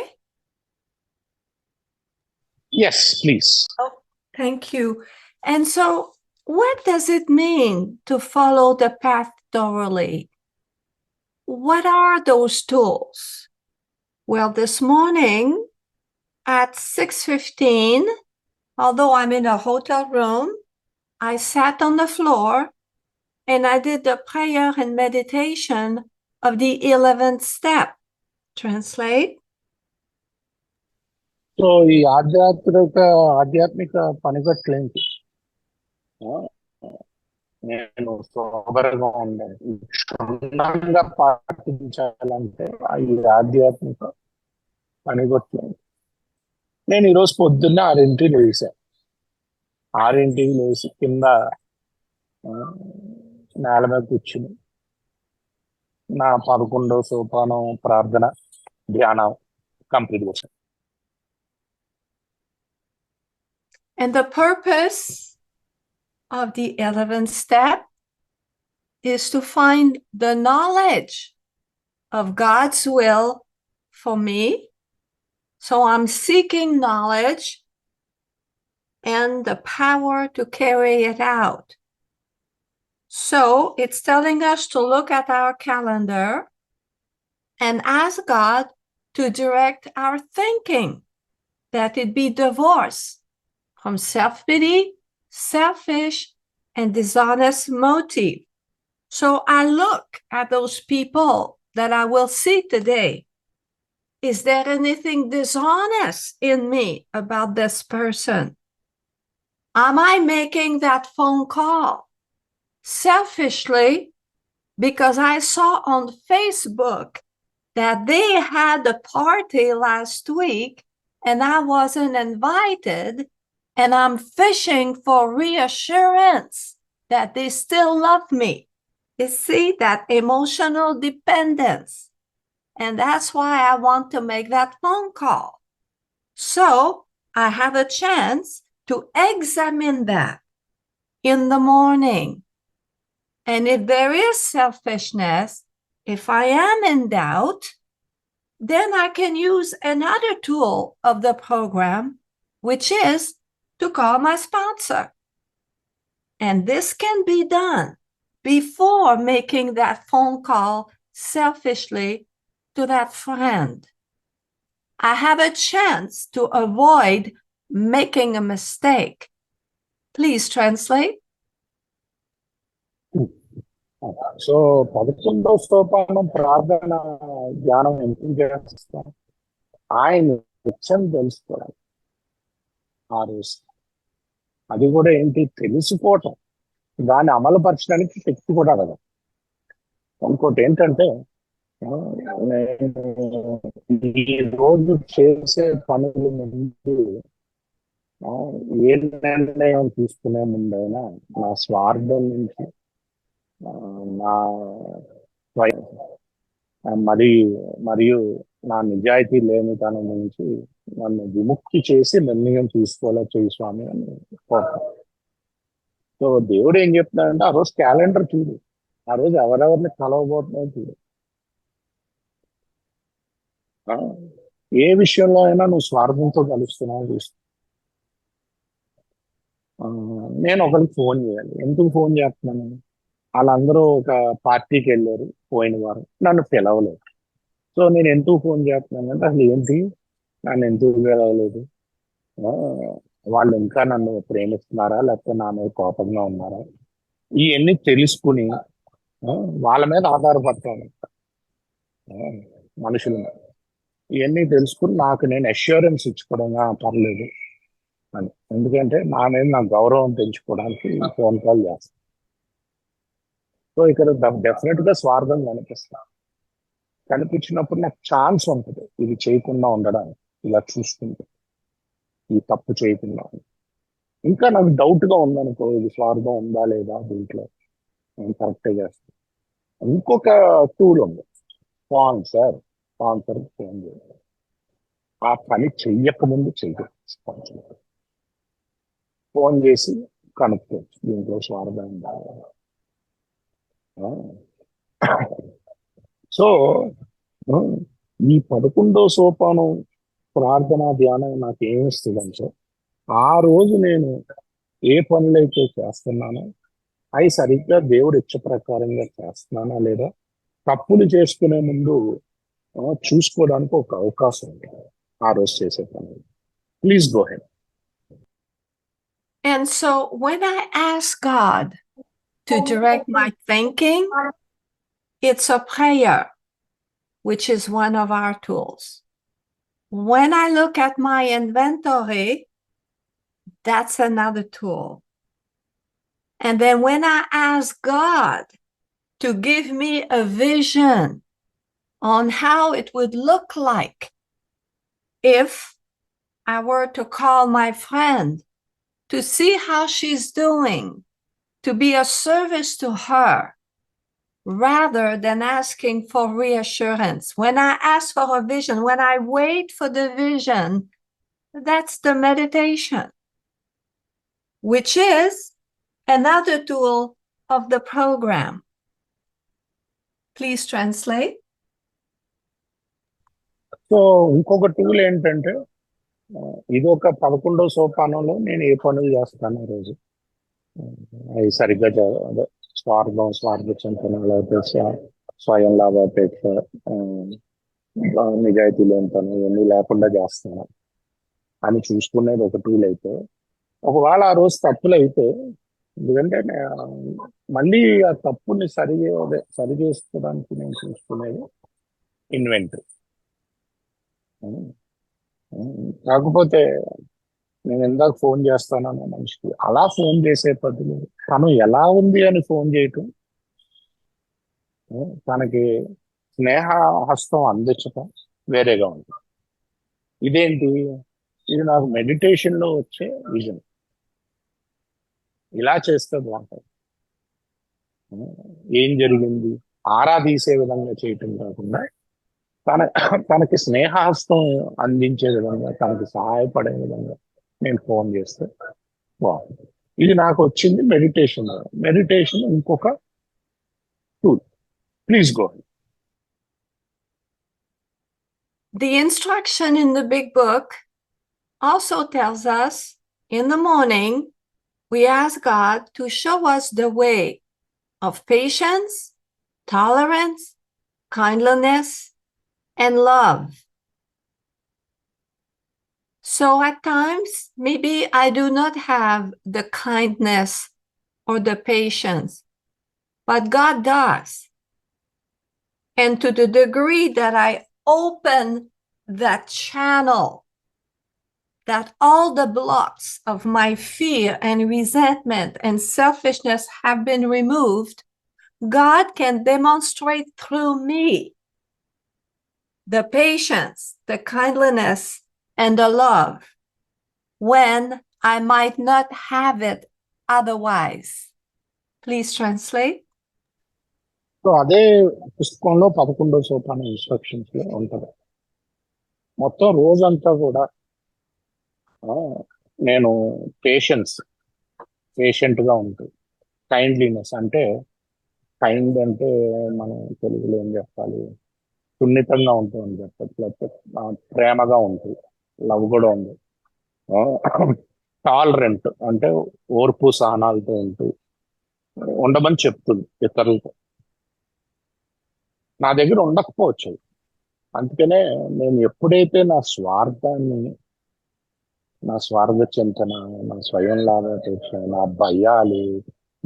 Yes please. Oh, thank you. And so, what does it mean to follow the path thoroughly? What are those tools? Well, this morning at 6:15, although I'm in a hotel room, I sat on the floor and I did the prayer and meditation of the 11th step. Translate. So ఈ ఆధ్యాత్మిక పనిగట్లేంటి? ఆ, నేను సోబర్గా ఉండాలి, క్షుణ్ణంగా పాటించాలంటే ఈ ఆధ్యాత్మిక పనిగట్లేంటి. నేను ఈరోజు పొద్దున్నే 6ంటికి లేచాను. 6ంటికి లేచి కింద ఆ, నేల మీద కూర్చుని నా 11వ సోపానం ప్రార్థన ధ్యానం కంప్లీట్ చేశాను. And the purpose of the 11th step is to find the knowledge of God's will for me. So I'm seeking knowledge and the power to carry it out. So it's telling us to look at our calendar and ask God to direct our thinking, that it be divorced from self-pity, selfish, and dishonest motive. So I look at those people that I will see today. Is there anything dishonest in me about this person? Am I making that phone call selfishly because I saw on Facebook that they had a party last week and I wasn't invited, and I'm fishing for reassurance that they still love me? You see, that emotional dependence. And that's why I want to make that phone call. So I have a chance to examine that in the morning. And if there is selfishness, if I am in doubt, then I can use another tool of the program, which is to call my sponsor. And this can be done before making that phone call selfishly to that friend. I have a chance to avoid making a mistake. Please translate. So 11వ సోపానం ప్రార్థన ధ్యానం ఎందుకు చేస్తాం? ఆయన నిత్యం తెలుసుకోవడం. ఆ రోజు అది కూడా ఏంటి? తెలుసుకోవటం, దాన్ని అమలుపరచడానికి శక్తి కూడా కదా. ఇంకోటి ఏంటంటే నేను ఈ రోజు చేసే పనుల ముందు ఏ నిర్ణయం తీసుకునే ముందైనా నా స్వార్థం నుంచి నా మరి మరియు నా నిజాయితీ లేనితనం నుంచి నన్ను విముక్తి చేసి నిర్ణయం తీసుకోవాలా చేయి స్వామి అని కోరుతాను. సో దేవుడు ఏం చెప్తున్నాడంటే ఆ రోజు క్యాలెండర్ చూడు, ఆ రోజు ఎవరెవరిని కలవబోతున్నాయో చూడు. ఏ విషయంలో అయినా నువ్వు స్వార్థంతో కలుస్తున్నావు చూస్తు. నేను ఒకరికి ఫోన్ చేయాలి. ఎందుకు ఫోన్ చేస్తున్నాను? వాళ్ళందరూ ఒక పార్టీకి వెళ్ళారు పోయిన వారం, నన్ను పిలవలేదు. సో నేను ఎందుకు ఫోన్ చేస్తున్నాను అంటే, అసలు ఏంటి, నన్ను ఎందుకు పిలవలేదు? ఆ, వాళ్ళు ఇంకా నన్ను ప్రేమిస్తున్నారా, లేకపోతే నా మీద కోపంగా ఉన్నారా? ఇవన్నీ తెలుసుకుని వాళ్ళ మీద ఆధారపడతాను. ఆ, మనుషుల మీద ఇవన్నీ తెలుసుకుని నాకు నేను అష్యూరెన్స్ ఇచ్చుకోవడం, పర్లేదు అని. ఎందుకంటే నా మీద నా గౌరవం పెంచుకోవడానికి ఫోన్ కాల్ చేస్తాను. సో ఇక్కడ డెఫినెట్ గా స్వార్థం కనిపిస్తాను. కనిపించినప్పుడు నాకు ఛాన్స్ ఉంటుంది ఇది చేయకుండా ఉండడానికి, ఇలా చూసుకుంటే ఈ తప్పు చేయకుండా. ఇంకా నాకు డౌట్ గా ఉందనుకో, ఇది స్వార్థం ఉందా లేదా దీంట్లో, నేను కరెక్టే చేస్తాను. ఇంకొక టూల్ ఉంది, స్పాన్సర్. స్పాన్సర్ ఫోన్ చేయాలి, ఆ పని చెయ్యక ముందు చెయ్యాలి. స్పాన్సర్ ఫోన్ చేసి కనుక్కోవచ్చు దీంట్లో స్వార్థం ఉందా. సో ఈ 11వ సోపానం ప్రార్థనా ధ్యానం నాకు ఏమిస్తుందంటే, ఆ రోజు నేను ఏ పనులైతే చేస్తున్నానో అవి సరిగ్గా దేవుడు ఇచ్చ ప్రకారంగా చేస్తున్నానా లేదా, తప్పులు చేసుకునే ముందు చూసుకోవడానికి ఒక అవకాశం ఉంటుంది ఆ రోజు చేసే పనులు. Please go ahead. And so when I ask God to direct my thinking, it's a prayer, which is one of our tools. When I look at my inventory, that's another tool. And then when I ask God to give me a vision on how it would look like if I were to call my friend to see how she's doing, to be a service to her, rather than asking for reassurance. When I ask for a vision, when I wait for the vision, that's the meditation, which is another tool of the program. Please translate. So ఇంకొక tool ఏంటంటే, ఇది ఒక 11వ సోపానంలో నేను ఏ పనులు చేస్తాను ఆ రోజు, అవి సరిగ్గా అదే స్వార్థ చింతన, లేకపోతే స్వయం లాభాపేక్ష, నిజాయితీ లేని పని, ఇవన్నీ లేకుండా చేస్తాను అని చూసుకునేది ఒక టూల్ అయితే, ఒకవేళ ఆ రోజు తప్పులు అయితే, ఎందుకంటే మళ్ళీ ఆ తప్పుని సరి చేసుకోవడానికి నేను చూసుకునేది ఇన్వెంటరీ. కాకపోతే నేను ఇందాక ఫోన్ చేస్తానన్న మనిషికి అలా ఫోన్ చేసే బదులు తను ఎలా ఉంది అని ఫోన్ చేయటం, తనకి స్నేహ హస్తం అందించటం వేరేగా ఉంటుంది. ఇదేంటి, ఇది నాకు మెడిటేషన్ లో వచ్చే విజన్. ఇలా చేస్తే బాగుంటుంది. ఏం జరిగింది ఆరాధీసే విధంగా చేయటం కాకుండా, తన తనకి స్నేహహస్తం అందించే విధంగా, తనకి సహాయపడే విధంగా నేను ఫోన్ చేస్తే బాగుంటుంది. ఇది నాకు వచ్చింది మెడిటేషన్. మెడిటేషన్ ఇంకొక tool. Please go. The instruction in the big book also tells us in the morning, we ask God to show us the way of patience, tolerance, kindliness, and love. So at times, maybe I do not have the kindness or the patience, but God does. And to the degree that I open that channel, that all the blocks of my fear and resentment and selfishness have been removed, God can demonstrate through me the patience, the kindliness, and the love when I might not have it otherwise. Please translate. So అదే పుస్తకంలో 11వ సోపానం instructions లో ఉంటుంది. మొత్తం రోజంతా కూడా నేను patient గా ఉంటుంది. కైండ్లీనెస్ అంటే, కైండ్ అంటే మనం తెలుగులో ఏం చెప్పాలి, సున్నితంగా ఉంటుంది చెప్పచ్చు, లేకపోతే ప్రేమగా ఉంటుంది, లవ్ కూడా ఉంది. టాలరెంట్ అంటే ఓర్పు సహనాలతో ఉండమని చెప్తుంది ఇతరులతో. నా దగ్గర ఉండకపోవచ్చు. అందుకనే నేను ఎప్పుడైతే నా స్వార్థ చింతన, నా స్వయం లాభాపేక్ష, నా భయాలు,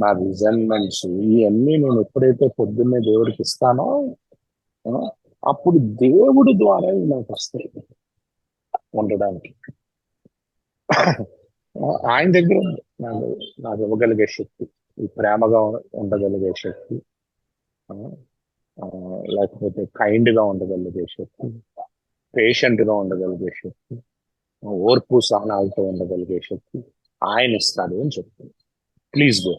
నా రిజైన్మెంట్స్, ఇవన్నీ నేను ఎప్పుడైతే పొద్దున్నే దేవుడికి ఇస్తానో ఆ, అప్పుడు దేవుడి ద్వారా ఇవి నాకు వస్తాయి ఉండడానికి. ఆయన దగ్గర ఉంది నాకు ఇవ్వగలిగే శక్తి, ఈ ప్రేమగా ఉండగలిగే శక్తి, ఆ, ఆ, లేకపోతే కైండ్ గా ఉండగలిగే శక్తి, పేషెంట్ గా ఉండగలిగే శక్తి, ఓర్పు సహనాలతో ఉండగలిగే శక్తి ఆయన ఇస్తాడు అని చెప్తుంది. Please go.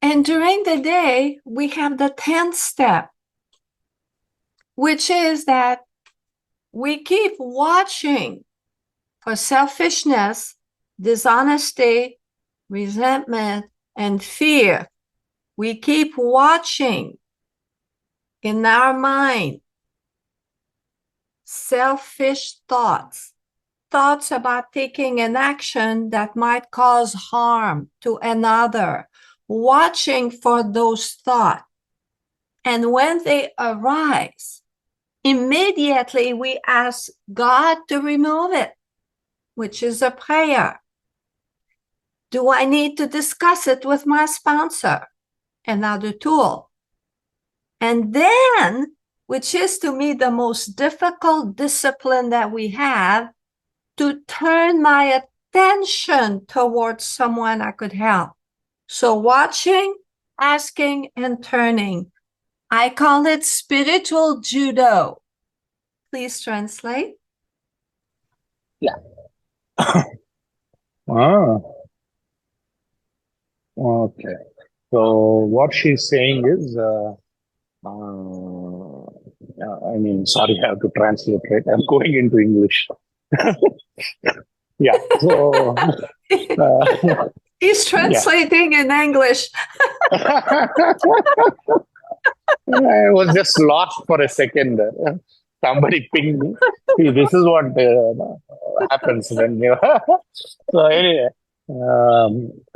And during the day, we have the 10th step, which is that we keep watching for selfishness, dishonesty, resentment, and fear. We keep watching in our mind selfish thoughts about taking an action that might cause harm to another, watching for those thoughts. And when they arise, immediately we ask God to remove it, which is a prayer. Do I need to discuss it with my sponsor? Another tool. And then, which is to me the most difficult discipline that we have, to turn my attention towards someone I could help. So watching, asking, and turning. I call it spiritual judo. Please translate. Yeah. Okay. So what she's saying is, I mean, sorry, I have to translate, right? I'm going into English. Yeah. So He's translating in English. I was just lost for a second. Somebody pinged me. See, this is what happens when you. So anyway,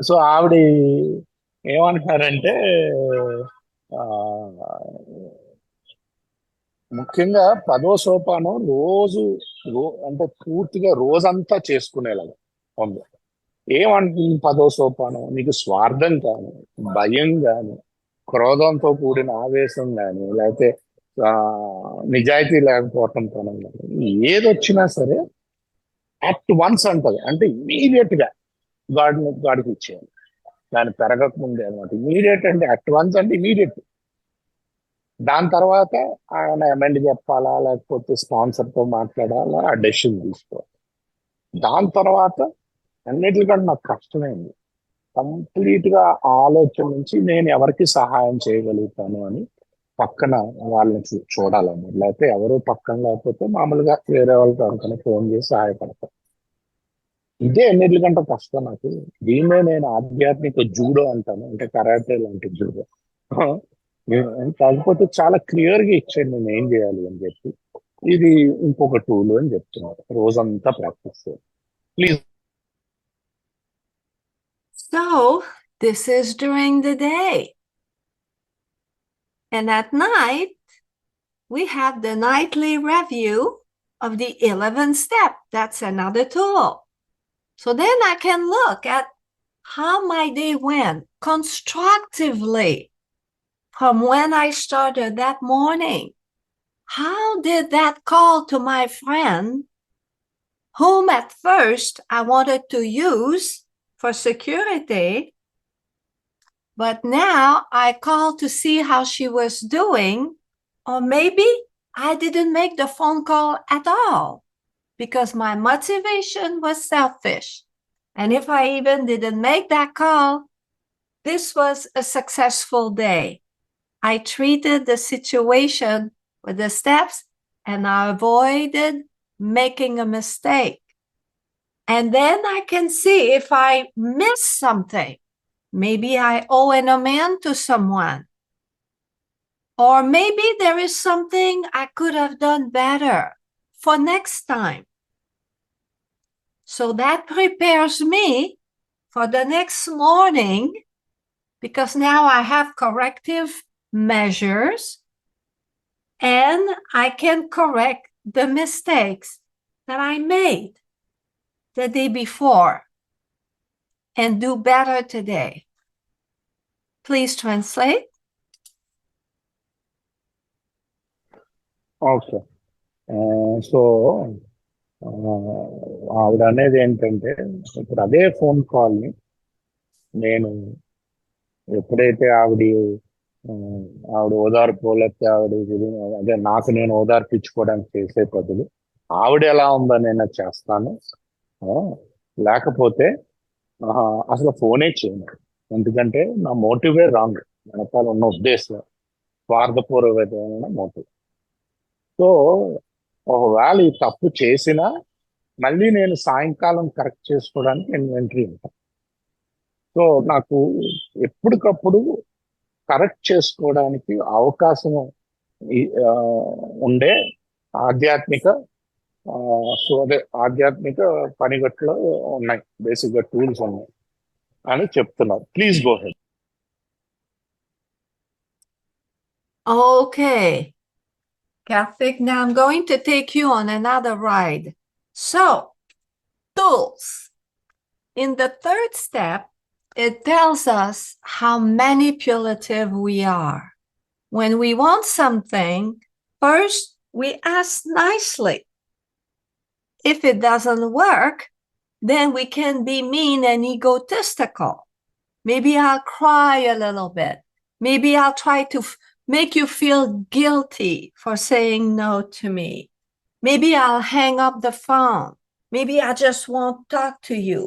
so ఆవిడ ఏమంటున్నారంటే ముఖ్యంగా 10వ సోపానం అంటే పూర్తిగా రోజంతా చేసుకునేలాగా ఉంది. ఏమంటుంది 10వ సోపానం? నీకు స్వార్థం కానీ, భయం కానీ, క్రోధంతో కూడిన ఆవేశం కానీ, లేకపోతే నిజాయితీ లేకపోవటం కానీ, ఏదొచ్చినా సరే అట్ వన్స్ అంటది. అంటే ఇమీడియట్ గా గాడికి ఇచ్చేయాలి, దాన్ని పెరగక ముందే అనమాట. ఇమీడియట్ అంటే అట్ వన్స్ అంటే ఇమీడియట్. దాని తర్వాత ఆయన అమెండ్ చెప్పాలా, లేకపోతే స్పాన్సర్ తో మాట్లాడాలా, ఆ డెసిషన్ తీసుకోవాలి. దాని తర్వాత అన్నిటికంటే నాకు కష్టమైంది కంప్లీట్ గా ఆలోచన నుంచి నేను ఎవరికి సహాయం చేయగలుగుతాను అని పక్కన వాళ్ళని చూడాలన్నమాట. లేకపోతే ఎవరు పక్కన లేకపోతే మామూలుగా వేరే వాళ్ళకి అనుకుని ఫోన్ చేసి సహాయపడతాను. ఇదే ఎన్నిటికంటే కష్టం నాకు. దీన్నే నేను ఆధ్యాత్మిక జూడో అంటాను, అంటే కరాటే లాంటి జూడో. కాకపోతే చాలా క్లియర్ గా ఇచ్చాడు నేను ఏం చేయాలి అని చెప్పి. ఇది ఇంకొక టూల్ అని చెప్తున్నారు, రోజంతా ప్రాక్టీస్ చేయాలి. Please. So this is during the day. And at night, we have the nightly review of the 11th step. That's another tool. So then I can look at how my day went constructively from when I started that morning. How did that call to my friend, whom at first I wanted to use for security, but now I called to see how she was doing, or maybe I didn't make the phone call at all because my motivation was selfish. And if I even didn't make that call, this was a successful day. I treated the situation with the steps and I avoided making a mistake. And then I can see if I miss something. Maybe I owe an amount to someone. Or maybe there is something I could have done better for next time. So that prepares me for the next morning, because now I have corrective measures and I can correct the mistakes that I made the day before and do better today. Please translate. Okay. So ఆవిడ అనేది ఏంటంటే, ఇప్పుడు అదే phone కాల్ని నేను ఎప్పుడైతే ఆవిడ ఓదార్పు, లేకపోతే అదే నాకు నేను ఓదార్పు ఇచ్చుకోవడానికి చేసే బదులు ఆవిడ ఎలా ఉందని నేను చేస్తాను. లేకపోతే అసలు ఫోనే చేయను. ఎందుకంటే నా మోటివే రాంగ్, వెనకాల ఉన్న ఉద్దేశం స్వార్థపూర్వకమైన మోటివ్. సో ఒకవేళ ఈ తప్పు చేసినా మళ్ళీ నేను సాయంకాలం కరెక్ట్ చేసుకోవడానికి ఇన్వెంటరీ ఉంటాను. సో నాకు ఎప్పటికప్పుడు కరెక్ట్ చేసుకోవడానికి అవకాశం ఉండే ఆధ్యాత్మిక ఆధ్యాత్మిక పనిగట్లు ఉన్నాయి, బేసిక్ గా టూల్స్ ఉన్నాయి అని చెప్తున్నారు. Please go head. Okay, Karthik, now I'm going to take you on another ride. So, tools. In the third step, it tells us how manipulative we are. When we want something, first we ask nicely. If it doesn't work, then we can be mean and egotistical. Maybe I'll cry a little bit. Maybe I'll try to make you feel guilty for saying no to me. Maybe I'll hang up the phone. Maybe I just won't talk to you.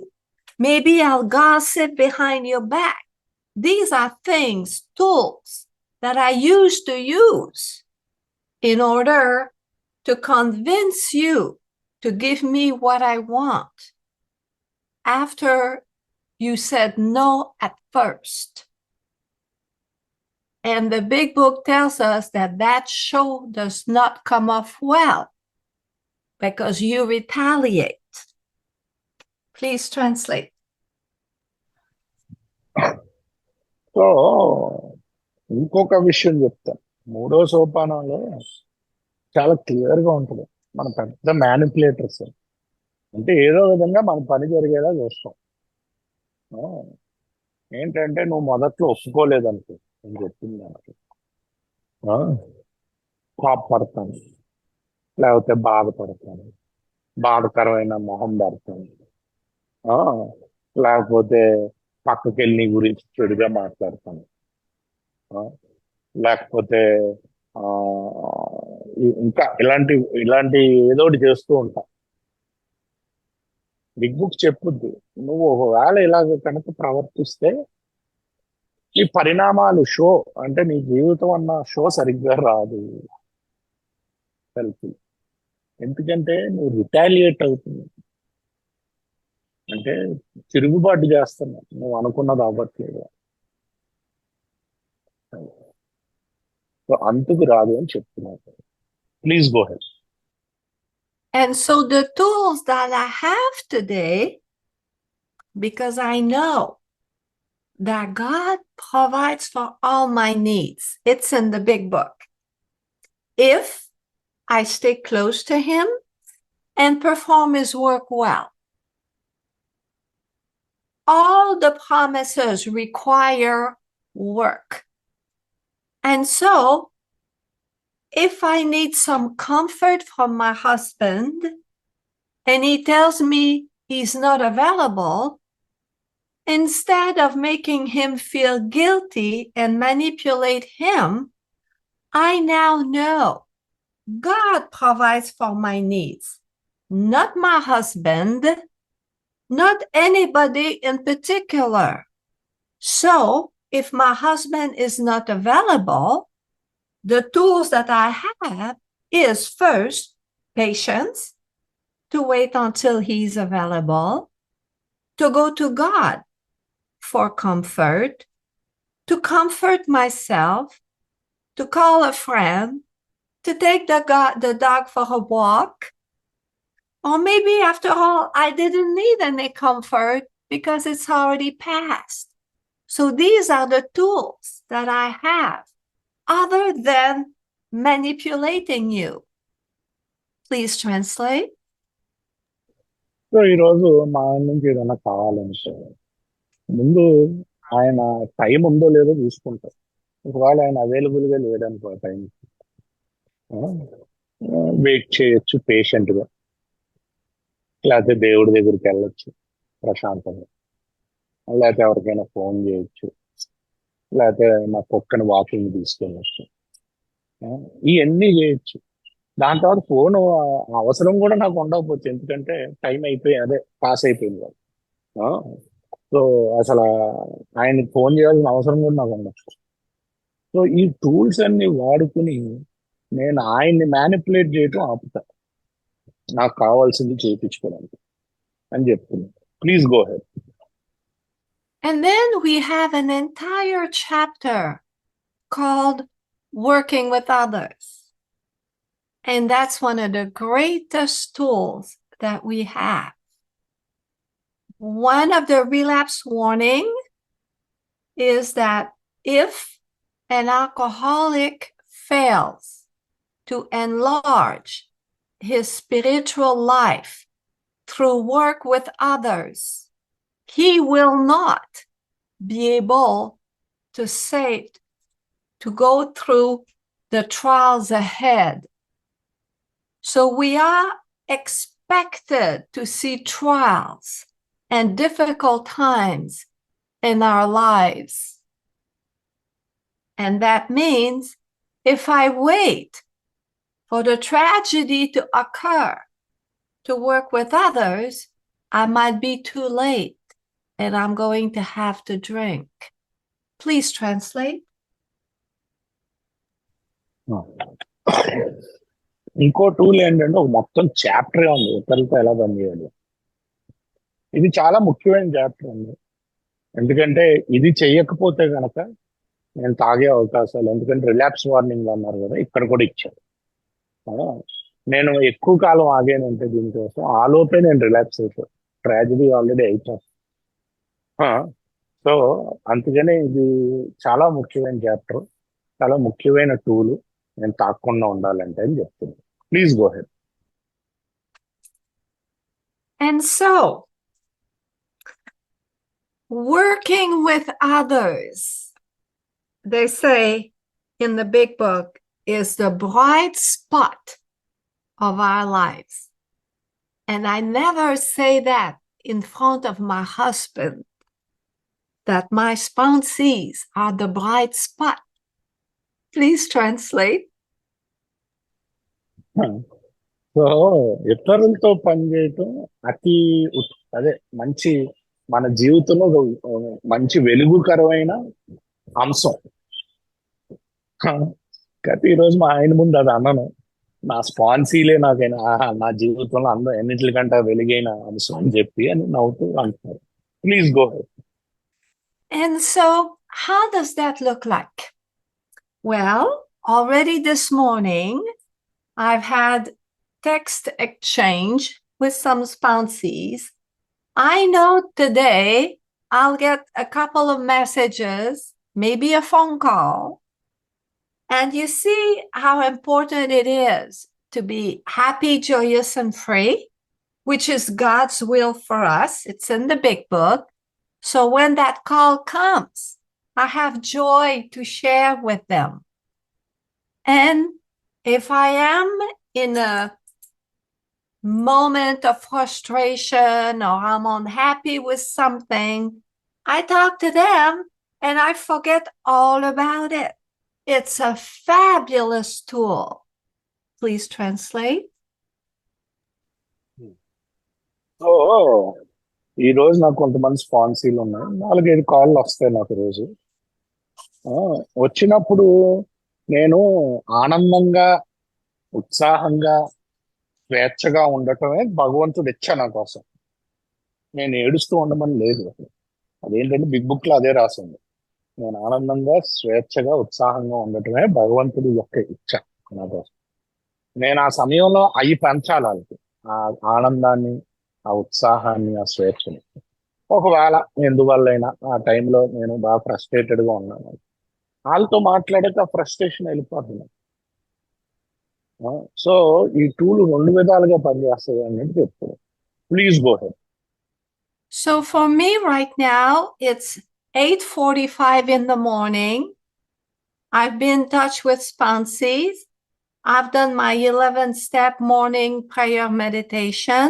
Maybe I'll gossip behind your back. These are things, tools that I used to use in order to convince you to give me what I want after you said no at first. And the big book tells us that that show does not come off well because you retaliate. Please translate. So ఇంకొక విషయం చెప్తాను. 3వ సోపానంలో చాలా clear గా ఉంటుంది. మన పెద్ద manipulators అంటే ఏదో విధంగా మన పని జరిగేలా చూస్తాం. ఏంటంటే నువ్వు మొదట్లో ఒప్పుకోలేదనుకో, నేను చెప్పింది దానికి కోపడతాను, లేకపోతే బాధపడతాను, బాధకరమైన మొహం పెడతాను, లేకపోతే పక్కకి వెళ్ళి నీ గురించి చెడుగా మాట్లాడతాను, లేకపోతే ఇంకా ఇలాంటి ఇలాంటి ఏదో ఒకటి చేస్తూ ఉంటా. బిగ్ బుక్ చెప్పుద్ది, నువ్వు ఒకవేళ ఇలాగ కనుక ప్రవర్తిస్తే ఈ పరిణామాలు షో అంటే నీ జీవితం అన్న షో సరిగ్గా రాదు. సెల్ఫీ ఎందుకంటే నువ్వు రిటాలియేట్ అవుతుంది, అంటే తిరుగుబాటు చేస్తున్నావు, నువ్వు అనుకున్నది అవ్వట్లేదు. సో అంతుకు రాదు అని చెప్తున్నావు. Please go ahead. And so the tools that I have today, because I know that God provides for all my needs. It's in the big book. If I stay close to Him and perform His work well. All the promises require work. And so, if I need some comfort from my husband and he tells me he's not available, instead of making him feel guilty and manipulate him, I now know God provides for my needs, not my husband, not anybody in particular. So, if my husband is not available, the tools that I have is first, patience, to wait until he's available, to go to God for comfort, to comfort myself, to call a friend, to take the dog for a walk, Or maybe after all, I didn't need any comfort because it's already past. So these are the tools that I have other than manipulating you. Please translate. So ఈరోజు మా ఆయన నుంచి ఏదైనా కావాలంటే ముందు ఆయన time ఉందో లేదో చూసుకుంటారు. ఒకవేళ ఆయన అవైలబుల్గా లేదనుకో టైం వెయిట్ చేయొచ్చు పేషెంట్గా, లేకపోతే దేవుడి దగ్గరికి వెళ్ళొచ్చు ప్రశాంతంగా, లేకపోతే ఎవరికైనా ఫోన్ చేయొచ్చు, లేకపోతే మా కుక్కని వాకింగ్ తీసుకెళ్ళొచ్చు. ఇవన్నీ చేయొచ్చు. దాని తర్వాత ఫోన్ అవసరం కూడా నాకు ఉండకపోవచ్చు, ఎందుకంటే టైం అయిపోయి అదే పాస్ అయిపోయింది కదా. సో అసలు ఆయనకి ఫోన్ చేయాల్సిన అవసరం కూడా నాకు ఉండదు. సో ఈ టూల్స్ అన్ని వాడుకుని నేను ఆయన్ని మ్యానిపులేట్ చేయటం ఆపుతా, నాకు కావాల్సింది చేయించుకోవడానికి అని చెప్తున్నాను. Please go ahead. And then we have an entire chapter called Working with Others. And that's one of the greatest tools that we have. One of the relapse warning is that if an alcoholic fails to enlarge his spiritual life through work with others, he will not be able to go through the trials ahead. So we are expected to see trials and difficult times in our lives. And that means if I wait for the tragedy to occur to work with others, I might be too late and I'm going to have to drink. Please translate. ఇంకో tool ఏంటంటే ఒక మొత్తం చాప్టరే ఉంది ఇతరులతో ఎలా పనిచేయాలి. ఇది చాలా ముఖ్యమైన చాప్టర్ అండి, ఎందుకంటే ఇది చెయ్యకపోతే కనుక నేను తాగే అవకాశాలు, ఎందుకంటే రిలాప్స్ వార్నింగ్ అన్నారు కదా, ఇక్కడ కూడా ఇచ్చారు. నేను ఎక్కువ కాలం ఆగానంటే దీనికోసం ఆలోపే నేను రిలాప్స్ అయిపోయాను, ట్రాజడీ ఆల్రెడీ అయిపోయాను. సో అందుకనే ఇది చాలా ముఖ్యమైన చాప్టర్, చాలా ముఖ్యమైన టూల్ నేను తాకుండా ఉండాలంటే అని చెప్తున్నాను. Please go ahead. And so, working with others, they say in the big book, is the bright spot of our lives. And I never say that in front of my husband, that my spouses are the bright spot. Please translate. So ఇతరులతో పనిచేయటం అదే మంచి మన జీవితంలో ఒక మంచి వెలుగుకరమైన అంశం. కాబట్టి ఈరోజు మా ఆయన ముందు అది అన్నాను, నా స్పాన్సీలే నాకైనా నా జీవితంలో ఎన్నింటికంటే వెలుగైన అంశం అని చెప్పి అని నవ్వుతూ అంటున్నారు. Please go ahead. And so, how does that look like? Well, already this morning, I've had text exchange with some spouses. I know today I'll get a couple of messages, maybe a phone call. And you see how important it is to be happy, joyous, and free, which is God's will for us. It's in the big book. So when that call comes, I have joy to share with them. And if I am in a moment of frustration or I'm unhappy with something, I talk to them and I forget all about it. It's a fabulous tool. Please translate. So ఈ రోజు నాకు కొంతమంది స్పాన్సీలు ఉన్నాయి, 4-5 కాళ్ళు వస్తాయి నాకు రోజు. వచ్చినప్పుడు నేను ఆనందంగా, ఉత్సాహంగా, స్వేచ్ఛగా ఉండటమే భగవంతుడు ఇచ్చా నా కోసం. నేను ఏడుస్తూ ఉండమని లేదు, అదేంటంటే బిగ్ బుక్ లో అదే రాసింది. నేను ఆనందంగా, స్వేచ్ఛగా, ఉత్సాహంగా ఉండటమే భగవంతుడి యొక్క ఇచ్చ నా కోసం. నేను ఆ సమయంలో అవి పెంచాలి వాళ్ళకి, ఆ ఆనందాన్ని, ఆ ఉత్సాహాన్ని, ఆ స్వేచ్ఛని. ఒకవేళ ఎందువల్లైనా ఆ టైంలో నేను బాగా ఫ్రస్ట్రేటెడ్గా ఉన్నాను, వాళ్ళతో మాట్లాడితే ఆ ఫ్రస్ట్రేషన్ వెళ్ళిపోతుంది. సో ఈ టూల్ రెండు విధాలుగా పనిచేస్తుంది అని చెప్తాను. Please go head. So for me right now, it's 8:45 in the morning. I've been in touch with sponsees. I've done my 11-step morning prayer meditation.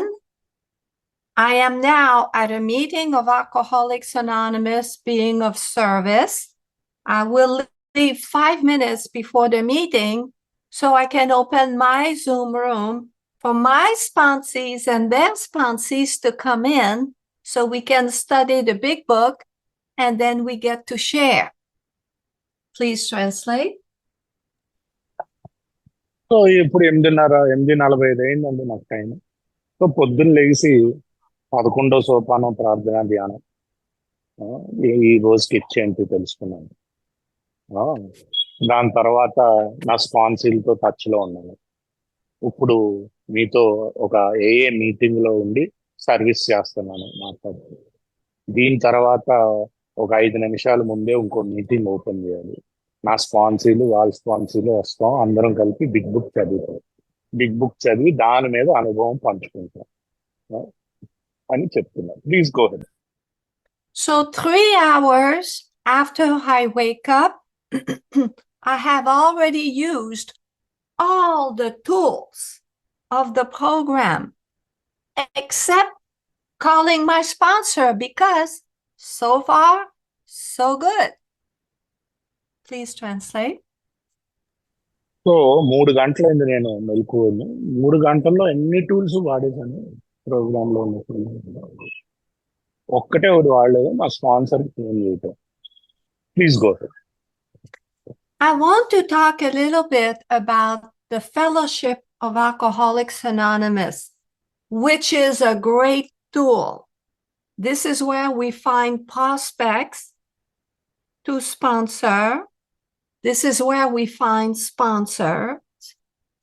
I am now at a meeting of Alcoholics Anonymous being of service. I will leave 5 minutes before the meeting so I can open my Zoom room for my sponsees and their sponsees to come in so we can study the big book and then we get to share. Please translate. So ఇప్పుడు 8:40 అయిందండి నాకు time. So పొద్దున్న లేచి 11వ సోపానం ప్రార్థన ధ్యానం ఈ రోజుకి ఇచ్చేంటి తెలుసుకున్నాను. దాని తర్వాత నా స్పాన్సీలతో టచ్లో ఉన్నాను. ఇప్పుడు మీతో ఒక ఏఏ మీటింగ్ లో ఉండి సర్వీస్ చేస్తున్నాను మాట్లాడుతూ. దీని తర్వాత ఒక 5 నిమిషాల ముందే ఇంకో మీటింగ్ ఓపెన్ చేయాలి. నా స్పాన్సీలు వాళ్ళ స్పాన్సీలు వస్తాం, అందరం కలిపి బిగ్ బుక్ చదువుతాం. బిగ్ బుక్ చదివి దాని మీద అనుభవం పంచుకుంటాం అని చెప్తున్నాను. Please go head. So 3 hours after I wake up, I have already used all the tools of the program, except calling my sponsor because so far, so good. Please translate. So 3 గంటలైంది నేను మెలకువని. 3 గంటల్లో ఎన్ని tools వాడేశాను programme లో ఉన్నప్పుడు. ఒక్కటే ఒకటి వాడలేదు, మా స్పాన్సర్ ఫోన్ చేయటం. Please go head. I want to talk a little bit about the Fellowship of Alcoholics Anonymous, which is a great tool. This is where we find prospects to sponsor. This is where we find sponsors.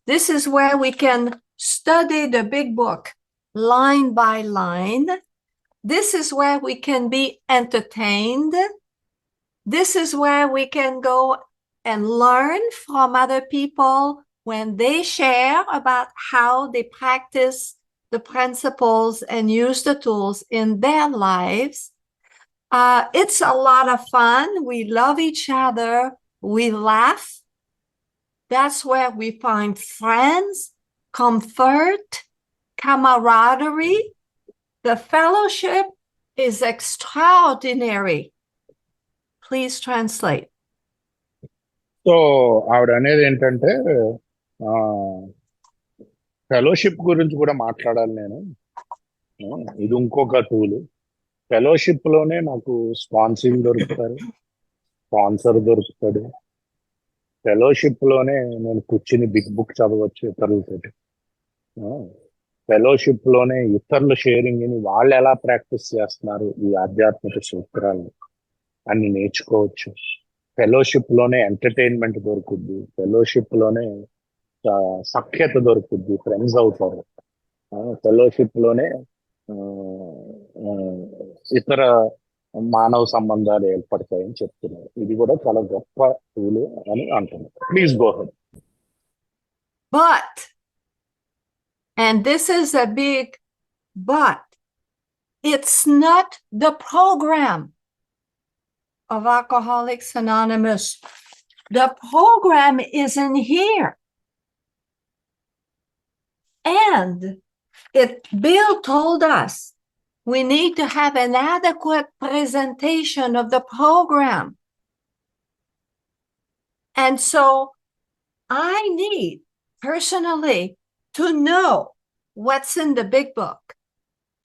This is where we can study the big book line by line. This is where we can be entertained. This is where we can go and learn from other people when they share about how they practice the principles and use the tools in their lives. It's a lot of fun. We love each other. We laugh. That's where we find friends, comfort, camaraderie. The fellowship is extraordinary. Please translate. So ఆవిడ అనేది ఏంటంటే fellowship గురించి కూడా మాట్లాడాలి నేను. ఇది ఇంకొక tool. Fellowship లోనే నాకు స్పాన్సర్ దొరుకుతారు, స్పాన్సర్ దొరుకుతాడు. ఫెలోషిప్ లోనే నేను కూర్చుని బిగ్ బుక్ చదవచ్చు ఇతరులతో. ఫెలోషిప్ లోనే ఇతరుల షేరింగ్ ని వాళ్ళు ఎలా ప్రాక్టీస్ చేస్తున్నారు ఈ ఆధ్యాత్మిక సూత్రాలు అన్ని నేర్చుకోవచ్చు. ఫెలోషిప్ లోనే ఎంటర్టైన్మెంట్ దొరుకుద్ది, ఫెలోషిప్ లోనే సఖ్యత దొరుకుద్ది, ఫ్రెండ్స్ అవుతారు. ఫెలోషిప్ లోనే ఇతర మానవ సంబంధాలు ఏర్పడతాయని చెప్తున్నారు. ఇది కూడా చాలా గొప్ప టూల్ అని అంటున్నారు. Please go head. But, and this is a big but, it's not the program of Alcoholics Anonymous. The program isn't here. And Bill told us we need to have an adequate presentation of the program. And so I need personally to know what's in the big book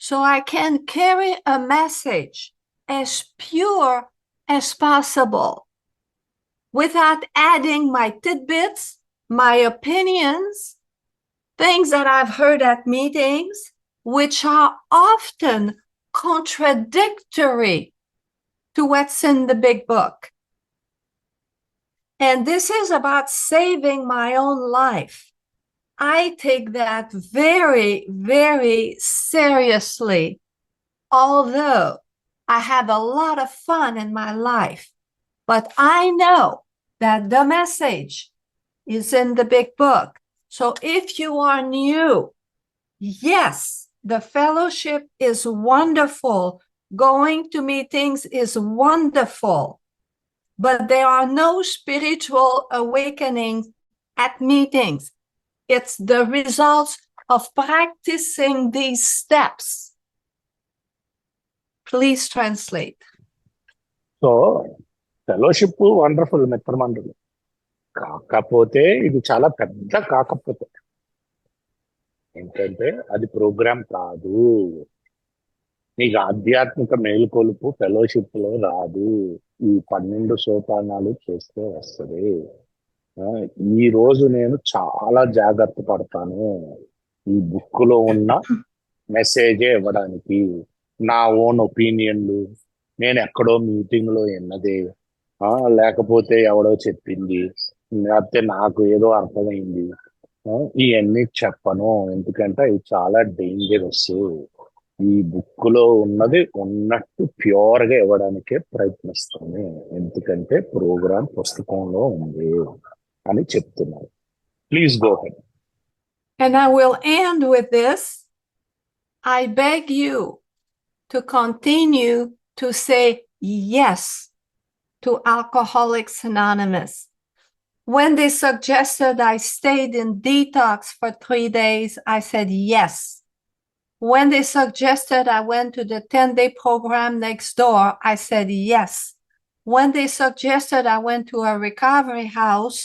so I can carry a message as pure as possible without adding my tidbits, my opinions, things that I've heard at meetings, which are often contradictory to what's in the big book. And this is about saving my own life. I take that very, very seriously. Although I had a lot of fun in my life, but I know that the message is in the big book. So if you are new, yes, the fellowship is wonderful. Going to meetings is wonderful, but there are no spiritual awakenings at meetings. It's the results of practicing these steps. Please translate. So fellowship wonderful మిత్రమండలి, కాకపోతే ఇది చాలా పెద్ద కాకపోతే ఏంటంటే అది programme కాదు. నీకు ఆధ్యాత్మిక మేలుకొలుపు ఫెలోషిప్ లో రాదు. ఈ 12 సోపానాలు చేస్తే వస్తుంది. ఈ రోజు నేను చాలా జాగ్రత్త పడతాను ఈ బుక్ లో ఉన్న మెసేజే ఇవ్వడానికి. నా ఓన్ ఒపీనియన్లు, నేను ఎక్కడో మీటింగ్ లో విన్నదే, లేకపోతే ఎవడో చెప్పింది, లేకపోతే నాకు ఏదో అర్థమైంది, ఇవన్నీ చెప్పను. ఎందుకంటే ఇది చాలా డేంజరస్. ఈ బుక్ లో ఉన్నది ఉన్నట్టు ప్యూర్ గా ఇవ్వడానికే ప్రయత్నిస్తాను, ఎందుకంటే ప్రోగ్రామ్ పుస్తకంలో ఉంది అని చెప్తున్నారు. Please go ahead. And I will end with this. I beg you to continue to say yes to Alcoholics Anonymous. When they suggested I stayed in detox for 3 days, I said yes. When they suggested I went to the 10-day program next door, I said yes. When they suggested I went to a recovery house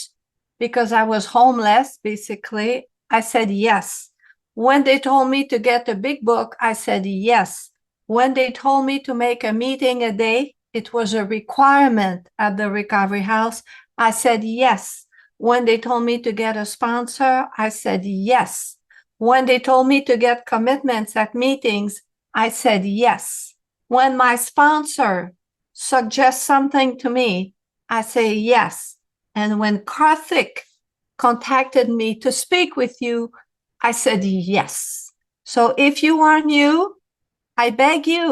because I was homeless, basically, I said yes. When they told me to get a big book, I said yes. When they told me to make a meeting a day, it was a requirement at the recovery house, I said yes. When they told me to get a sponsor, I said yes. When they told me to get commitments at meetings, I said yes. When my sponsor suggests something to me, I say yes. And when Karthik contacted me to speak with you, I said yes. So if you are new, I beg you,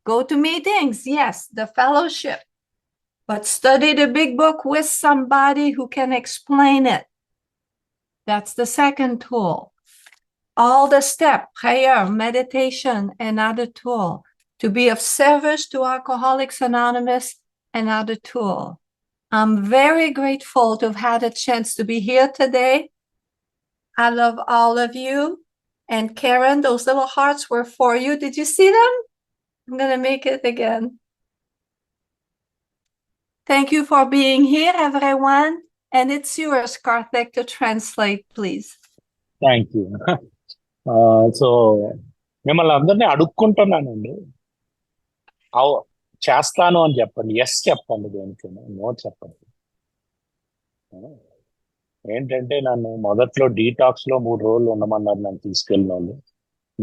go to meetings, yes, the fellowship, but study the big book with somebody who can explain it. That's the second tool. All the step, prayer, meditation, another tool. To be of service to Alcoholics Anonymous, another tool. I'm very grateful to have had a chance to be here today. I love all of you. And Karen, those little hearts were for you. Did you see them? I'm going to make it again. Thank you for being here, everyone. And it's yours, Karthik, to translate, please. Thank you. So మిమ్మల్ని అందరినీ అడుక్కుంటున్నానండి, చేస్తాను అని చెప్పండి, yes చెప్పండి, దేనికైనా no చెప్పండి. ఏంటంటే నన్ను మొదట్లో డీటాక్స్ లో 3 రోజులు ఉండమన్నారు, నన్ను తీసుకెళ్ళిన వాళ్ళు.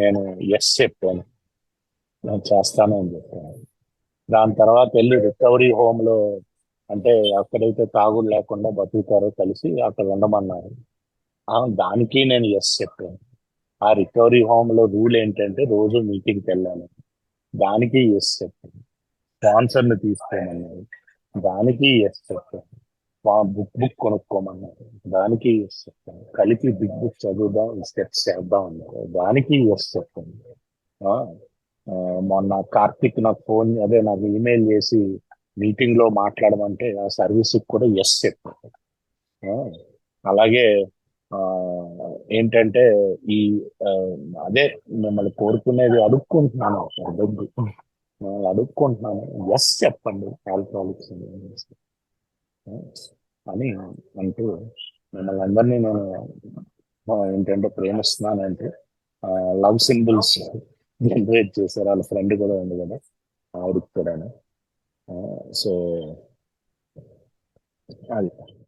నేను ఎస్ చెప్పాను, నేను చేస్తాను అని చెప్పాను. దాని తర్వాత వెళ్ళి రికవరీ హోమ్ లో, అంటే అక్కడైతే తాగుడు లేకుండా బతుకుతారో కలిసి అక్కడ ఉండమన్నారు. దానికి నేను ఎస్ చెప్పాను. ఆ రికవరీ హోమ్ లో రూల్ ఏంటంటే రోజు మీటింగ్కి వెళ్ళాను, దానికి ఎస్ చెప్పాను. స్పాన్సర్ని తీసుకోమన్నారు, దానికి ఎస్ చెప్పాను. బుక్ కొనుక్కోమన్నారు, దానికి ఎస్ చెప్పాను. కలిపి బిగ్ బుక్ చదువుదాం, స్టెప్స్ చేద్దాం అన్నారు, దానికి ఎస్ చెప్పాను. మొన్న కార్తిక్ నాకు నాకు ఈమెయిల్ చేసి మీటింగ్ లో మాట్లాడమంటే ఆ సర్వీస్ కూడా ఎస్ చెప్పాను. అలాగే ఏంటంటే ఈ అదే మిమ్మల్ని కోరుకునేది, అడుక్కుంటున్నాను, మిమ్మల్ని అడుక్కుంటున్నాను, ఎస్ చెప్పండి ఆల్కహాలిక్స్ అని అంటూ మిమ్మల్ని అందరినీ నేను ఏంటంటే ప్రేమిస్తున్నానంటే లవ్ సింబల్స్ జనరేట్ చేశారు. వాళ్ళ ఫ్రెండ్ కూడా ఉంది కదా, ఆవిడకి కూడా. సో అది